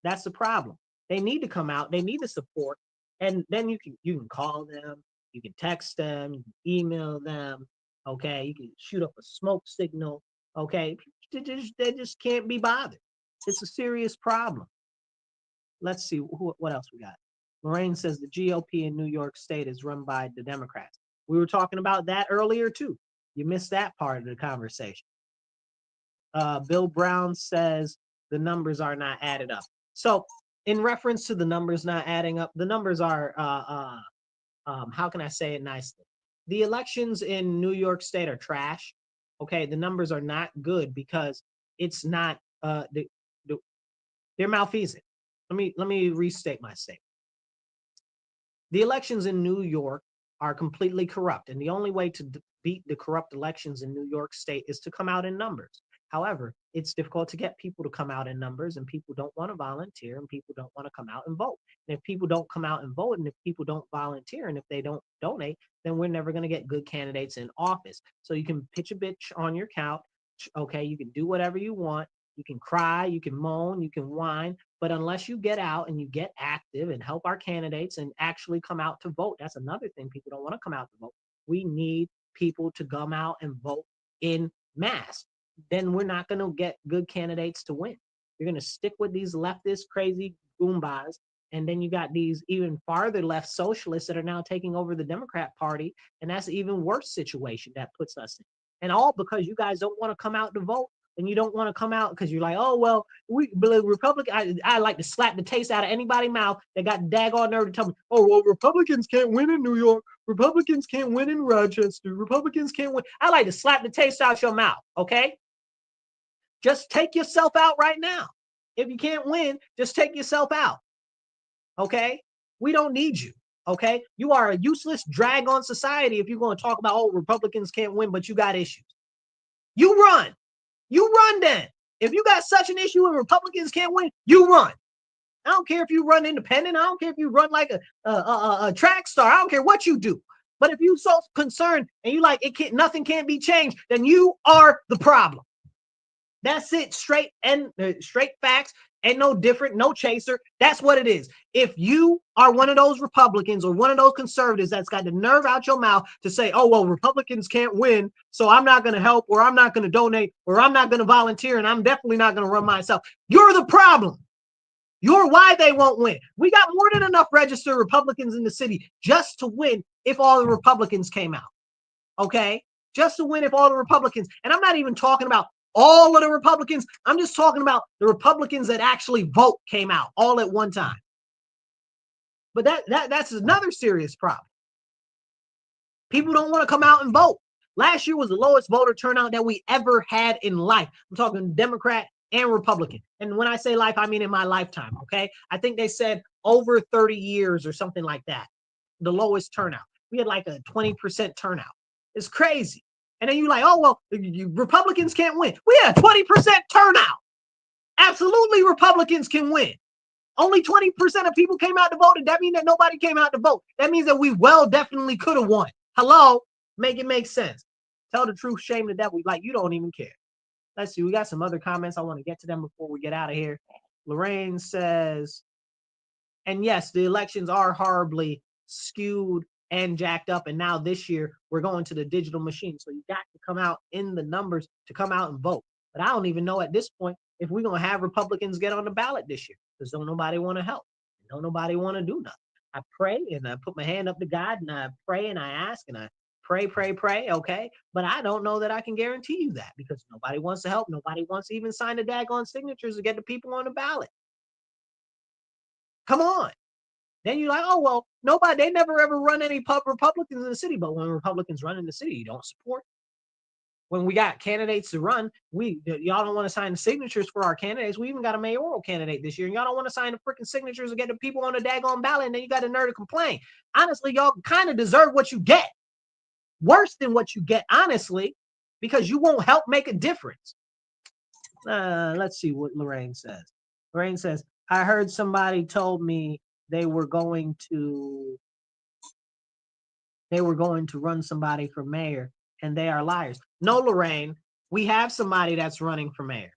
B: that's the problem. They need to come out. They need the support. And then you can call them. You can text them. You can email them. Okay. You can shoot up a smoke signal. Okay. They just can't be bothered. It's a serious problem. Let's see what else we got. Lorraine says the GOP in New York State is run by the Democrats. We were talking about that earlier too. You missed that part of the conversation. Bill Brown says the numbers are not added up. So in reference to the numbers not adding up, the numbers are, how can I say it nicely? The elections in New York State are trash. Okay, the numbers are not good because it's not, they're malfeasant. Let me restate my statement. The elections in New York are completely corrupt, and the only way to beat the corrupt elections in New York State is to come out in numbers. However, it's difficult to get people to come out in numbers, and people don't want to volunteer, and people don't want to come out and vote. And if people don't come out and vote, and if people don't volunteer, and if they don't donate, then we're never going to get good candidates in office. So you can pitch a bitch on your couch. Okay, you can do whatever you want. You can cry, you can moan, you can whine, but unless you get out and you get active and help our candidates and actually come out to vote, that's another thing. People don't want to come out to vote. We need people to come out and vote in mass. Then we're not going to get good candidates to win. You're going to stick with these leftist crazy goombas, and then you got these even farther left socialists that are now taking over the Democrat Party, and that's an even worse situation that puts us in. And all because you guys don't want to come out to vote. And you don't want to come out because you're like, oh, well, we Republican. I like to slap the taste out of anybody's mouth that got daggone nerve to tell me, oh, well, Republicans can't win in New York. Republicans can't win in Rochester. Republicans can't win. I like to slap the taste out your mouth. Okay. Just take yourself out right now. If you can't win, just take yourself out. Okay. We don't need you. Okay. You are a useless drag on society if you're going to talk about, oh, Republicans can't win, but you got issues. You run. You run then. If you got such an issue and Republicans can't win, you run. I don't care if you run independent. I don't care if you run like a track star. I don't care what you do. But if you so concerned and you like nothing can't be changed, then you are the problem. That's it. Straight facts. Ain't no different, no chaser. That's what it is. If you are one of those Republicans or one of those conservatives that's got the nerve out your mouth to say, oh, well, Republicans can't win, so I'm not going to help, or I'm not going to donate, or I'm not going to volunteer, and I'm definitely not going to run myself. You're the problem. You're why they won't win. We got more than enough registered Republicans in the city just to win if all the Republicans came out. Okay? Just to win if all the Republicans, and I'm not even talking about all of the Republicans. I'm just talking about the Republicans that actually vote came out all at one time. But that's another serious problem. People don't want to come out and vote. Last year was the lowest voter turnout that we ever had in life. I'm talking Democrat and Republican. And when I say life, I mean in my lifetime, okay? I think they said over 30 years or something like that. The lowest turnout. We had like a 20% turnout. It's crazy. And then you're like, oh, well, Republicans can't win. We had a 20% turnout. Absolutely, Republicans can win. Only 20% of people came out to vote. Did that mean that nobody came out to vote? That means that we well definitely could have won. Hello? Make it make sense. Tell the truth, shame the devil. Like, you don't even care. Let's see. We got some other comments. I want to get to them before we get out of here. Lorraine says, And yes, the elections are horribly skewed and jacked up. And now this year we're going to the digital machine. So you got to come out in the numbers to come out and vote. But I don't even know at this point if we're gonna have Republicans get on the ballot this year because don't nobody want to help. Don't nobody want to do nothing. I pray and I put my hand up to God and I pray and I ask and I pray, okay? But I don't know that I can guarantee you that because nobody wants to help. Nobody wants to even sign the daggone signatures to get the people on the ballot. Come on. Then you're like, oh, well, nobody, they never ever run any Republicans in the city. But when Republicans run in the city, you don't support. When we got candidates to run, y'all don't want to sign the signatures for our candidates. We even got a mayoral candidate this year, and y'all don't want to sign the freaking signatures to get the people on the daggone ballot, and then you got a nerve to complain. Honestly, y'all kind of deserve what you get. Worse than what you get, honestly, because you won't help make a difference. Let's see what Lorraine says. Lorraine says, I heard somebody told me they were going to run somebody for mayor and they are liars. No, Lorraine, we have somebody that's running for mayor.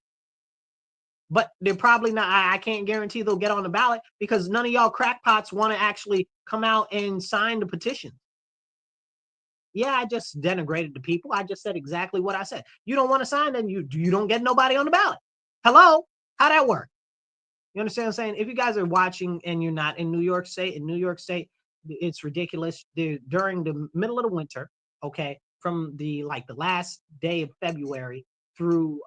B: But they're probably not, I can't guarantee they'll get on the ballot because none of y'all crackpots want to actually come out and sign the petition. Yeah, I just denigrated the people. I just said exactly what I said. You don't want to sign, then you don't get nobody on the ballot. Hello? How'd that work? You understand what I'm saying? If you guys are watching and you're not in New York State, it's ridiculous. During the middle of the winter, okay, from the last day of February through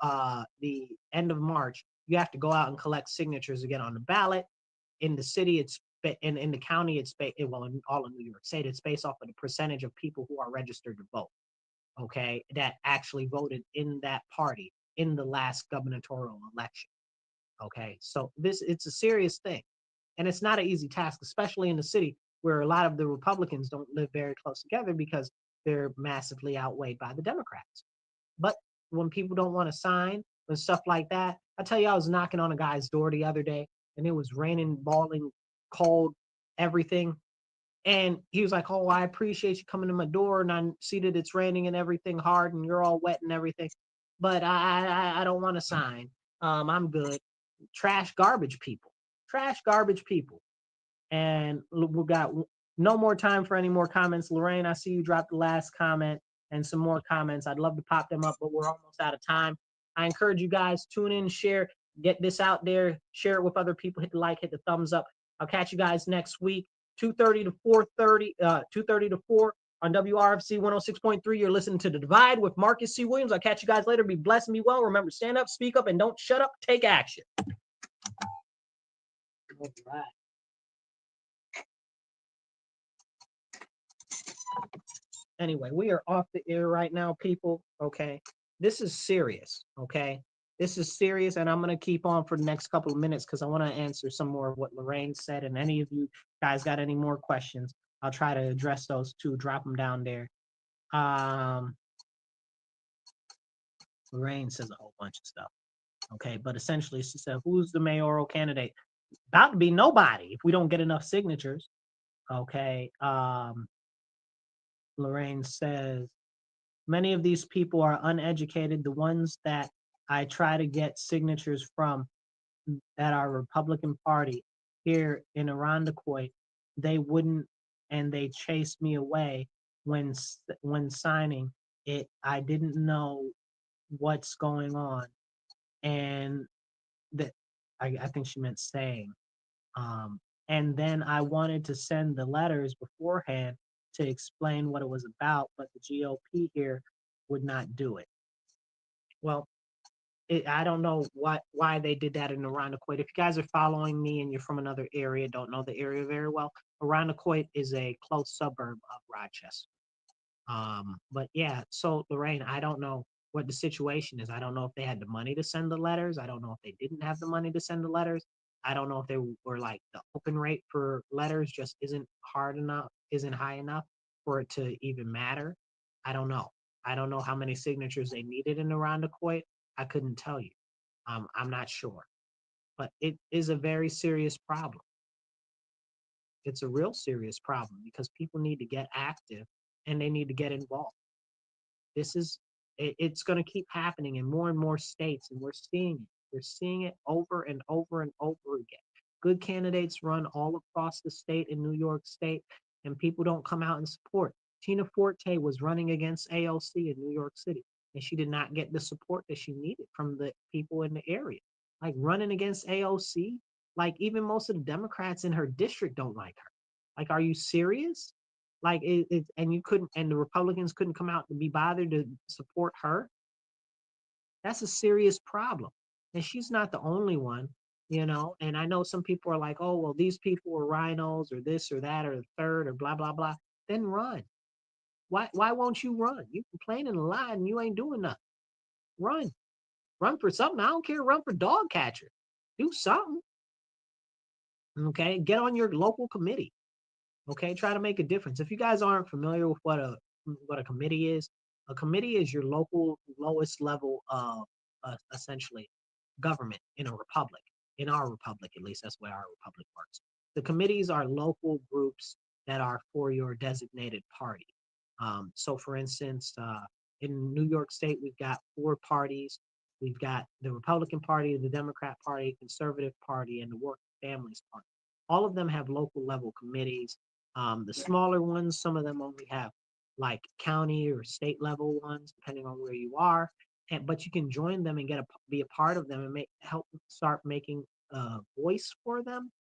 B: the end of March, you have to go out and collect signatures to get on the ballot. In the city, it's in the county, it's in all of New York State, it's based off of the percentage of people who are registered to vote, okay, that actually voted in that party in the last gubernatorial election. Okay, so it's a serious thing, and it's not an easy task, especially in the city where a lot of the Republicans don't live very close together because they're massively outweighed by the Democrats. But when people don't want to sign and stuff like that, I tell you, I was knocking on a guy's door the other day, and it was raining, balling, cold, everything. And he was like, "Oh, I appreciate you coming to my door, and I see that it's raining and everything hard, and you're all wet and everything, but I don't want to sign. I'm good." Trash garbage people. And we got no more time for any more comments. Lorraine, I see you dropped the last comment and some more comments. I'd love to pop them up, but we're almost out of time. I encourage you guys, tune in, share, get this out there, share it with other people, hit the like, hit the thumbs up. I'll catch you guys next week, 2:30 to 4:30, 2:30 to 4 on WRFZ 106.3. You're listening to The Divide with Marcus C. Williams. I'll catch you guys later. Be blessed and be well. Remember, stand up, speak up, and don't shut up. Take action. All right. Anyway, we are off the air right now, people. Okay. This is serious. Okay. This is serious, and I'm going to keep on for the next couple of minutes because I want to answer some more of what Lorraine said. And any of you guys got any more questions, I'll try to address those too. Drop them down there. Lorraine says a whole bunch of stuff. Okay. But essentially, she said, who's the mayoral candidate? About to be nobody if we don't get enough signatures. Okay. Lorraine says, many of these people are uneducated. The ones that I try to get signatures from that are Republican Party here in Irondequoit, they wouldn't, and they chased me away when signing it. I didn't know what's going on, and that I think she meant saying. And then I wanted to send the letters beforehand to explain what it was about, but the GOP here would not do it. Well, I don't know why they did that in Irondequoit. If you guys are following me and you're from another area, don't know the area very well, Irondequoit is a close suburb of Rochester. But yeah, so Lorraine, I don't know what the situation is. I don't know if they had the money to send the letters. I don't know if they didn't have the money to send the letters. I don't know if they were like the open rate for letters just isn't high enough for it to even matter. I don't know. I don't know how many signatures they needed in Irondequoit. I couldn't tell you. I'm not sure. But it is a very serious problem. It's a real serious problem because people need to get active and they need to get involved. It's going to keep happening in more and more states, and we're seeing it. We're seeing it over and over and over again. Good candidates run all across the state in New York State, and people don't come out and support. Tina Forte was running against AOC in New York City, and she did not get the support that she needed from the people in the area. Like running against AOC, like even most of the Democrats in her district don't like her. Like, are you serious? Like and you couldn't, and the Republicans couldn't come out to be bothered to support her. That's a serious problem. And she's not the only one, you know. And I know some people are like, oh, well, these people are rhinos or this or that or the third or blah, blah, blah. Then run. Why won't you run? You complaining a lot and you ain't doing nothing. Run. Run for something. I don't care. Run for dog catcher. Do something. Okay. Get on your local committee. Okay. Try to make a difference. If you guys aren't familiar with what a committee is your local lowest level of essentially government in a republic. In our republic, at least, that's the way our republic works. The committees are local groups that are for your designated party. So, for instance, in New York State, we've got 4 parties. We've got the Republican Party, the Democrat Party, Conservative Party, and the Working Families Party. All of them have local level committees. The smaller ones, some of them only have like county or state level ones, depending on where you are. But you can join them and be a part of them and help start making a voice for them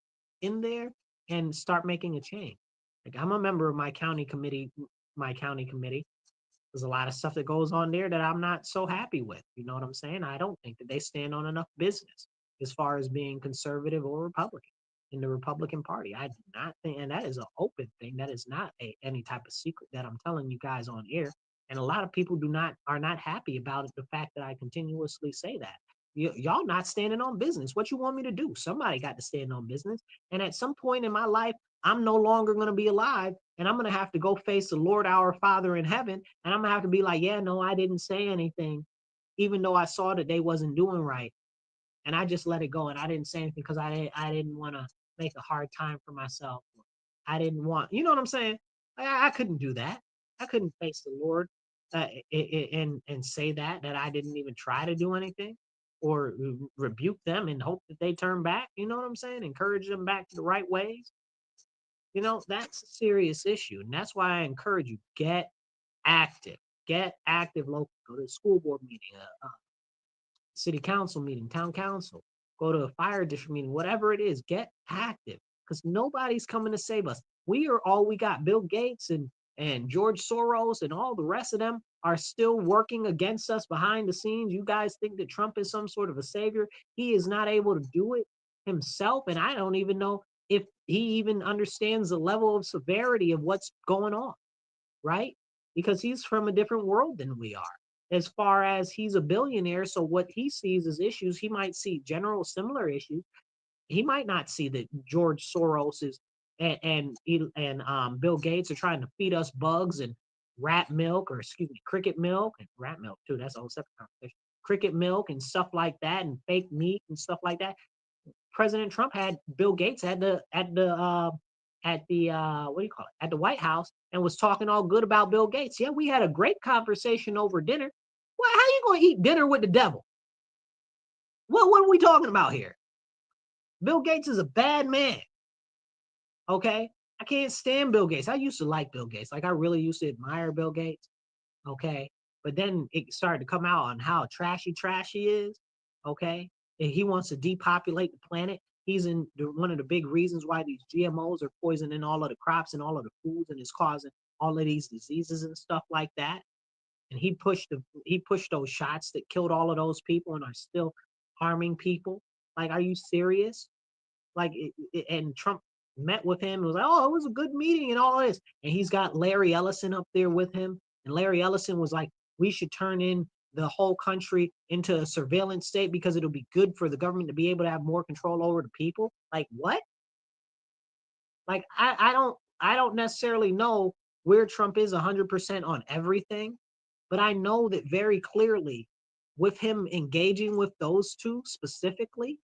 B: in there and start making a change. Like I'm a member of my county committee. There's a lot of stuff that goes on there that I'm not so happy with. You know what I'm saying? I don't think that they stand on enough business as far as being conservative or Republican in the Republican Party. I do not think, and that is an open thing. That is not any type of secret that I'm telling you guys on air. And a lot of people are not happy about it, the fact that I continuously say that. Y'all not standing on business. What you want me to do? Somebody got to stand on business. And at some point in my life, I'm no longer going to be alive, and I'm going to have to go face the Lord, our Father in heaven, and I'm going to have to be like, yeah, no, I didn't say anything, even though I saw that they wasn't doing right, and I just let it go, and I didn't say anything because I didn't want to make a hard time for myself. I didn't want, you know what I'm saying? I couldn't do that. I couldn't face the Lord and say that I didn't even try to do anything or rebuke them and hope that they turn back. You know what I'm saying? Encourage them back to the right ways. You know, that's a serious issue. And that's why I encourage you, get active. Get active local. Go to a school board meeting, city council meeting, town council. Go to a fire district meeting, whatever it is, get active. Because nobody's coming to save us. We are all we got. Bill Gates and George Soros and all the rest of them are still working against us behind the scenes. You guys think that Trump is some sort of a savior. He is not able to do it himself. And I don't even know if he even understands the level of severity of what's going on, right? Because he's from a different world than we are. As far as he's a billionaire, so what he sees as issues, he might see general similar issues. He might not see that George Soros is and Bill Gates are trying to feed us bugs and rat milk, or excuse me, cricket milk and rat milk too. That's a whole separate conversation. Cricket milk and stuff like that, and fake meat and stuff like that. President Trump had Bill Gates at the what do you call it, at the White House, and was talking all good about Bill Gates. Yeah, we had a great conversation over dinner. Well, how you gonna eat dinner with the devil? What are we talking about here? Bill Gates is a bad man. Okay, I can't stand Bill Gates. I used to like Bill Gates. Like I really used to admire Bill Gates. Okay, but then it started to come out on how trashy he is. Okay, and he wants to depopulate the planet. He's one of the big reasons why these GMOs are poisoning all of the crops and all of the foods, and is causing all of these diseases and stuff like that. And he pushed those shots that killed all of those people and are still harming people. Like, are you serious? Like, and Trump met with him and was like, oh, it was a good meeting and all this. And he's got Larry Ellison up there with him. And Larry Ellison was like, we should turn in the whole country into a surveillance state because it'll be good for the government to be able to have more control over the people. Like, what? Like, I don't necessarily know where Trump is 100% on everything, but I know that very clearly with him engaging with those two specifically,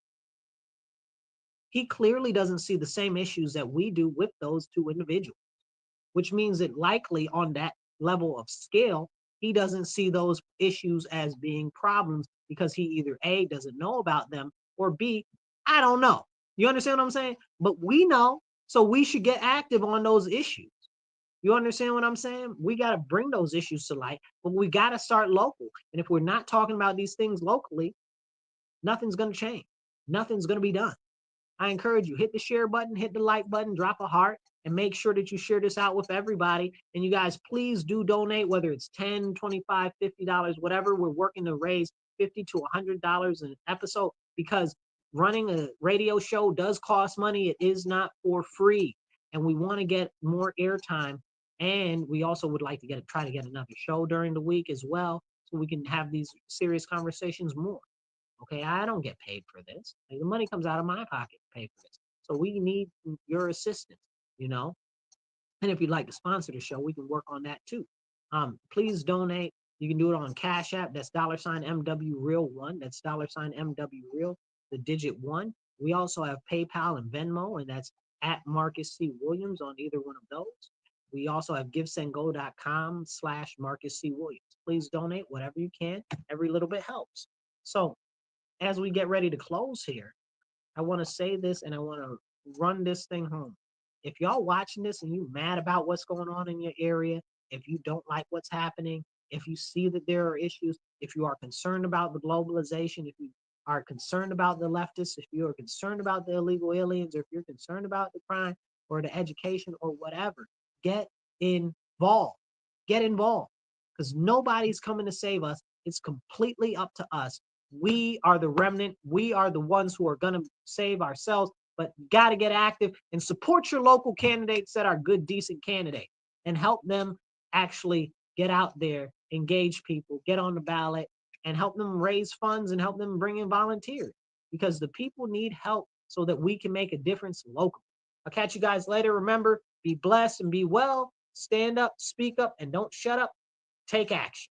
B: he clearly doesn't see the same issues that we do with those two individuals, which means that likely on that level of scale, he doesn't see those issues as being problems because he either A, doesn't know about them, or B, I don't know. You understand what I'm saying? But we know, so we should get active on those issues. You understand what I'm saying? We got to bring those issues to light, but we got to start local. And if we're not talking about these things locally, nothing's going to change. Nothing's going to be done. I encourage you, hit the share button, hit the like button, drop a heart, and make sure that you share this out with everybody. And you guys, please do donate, whether it's $10, $25, $50, whatever. We're working to raise $50 to $100 an episode, because running a radio show does cost money. It is not for free. And we want to get more airtime. And we also would like to try to get another show during the week as well, so we can have these serious conversations more. Okay, I don't get paid for this. Like, the money comes out of my pocket to pay for this. So we need your assistance, you know. And if you'd like to sponsor the show, we can work on that too. Please donate. You can do it on Cash App. That's $MW Real1. That's $MW Real, the digit 1. We also have PayPal and Venmo, and that's at Marcus C. Williams on either one of those. We also have givesendgo.com/Marcus C. Williams. Please donate whatever you can. Every little bit helps. So as we get ready to close here, I want to say this, and I want to run this thing home. If y'all watching this and you mad about what's going on in your area, if you don't like what's happening, if you see that there are issues, if you are concerned about the globalization, if you are concerned about the leftists, if you are concerned about the illegal aliens, or if you're concerned about the crime or the education or whatever, get involved. Get involved, because nobody's coming to save us. It's completely up to us. We are the remnant. We are the ones who are going to save ourselves, but got to get active and support your local candidates that are good, decent candidates, and help them actually get out there, engage people, get on the ballot, and help them raise funds and help them bring in volunteers, because the people need help so that we can make a difference locally. I'll catch you guys later. Remember, be blessed and be well. Stand up, speak up, and don't shut up. Take action.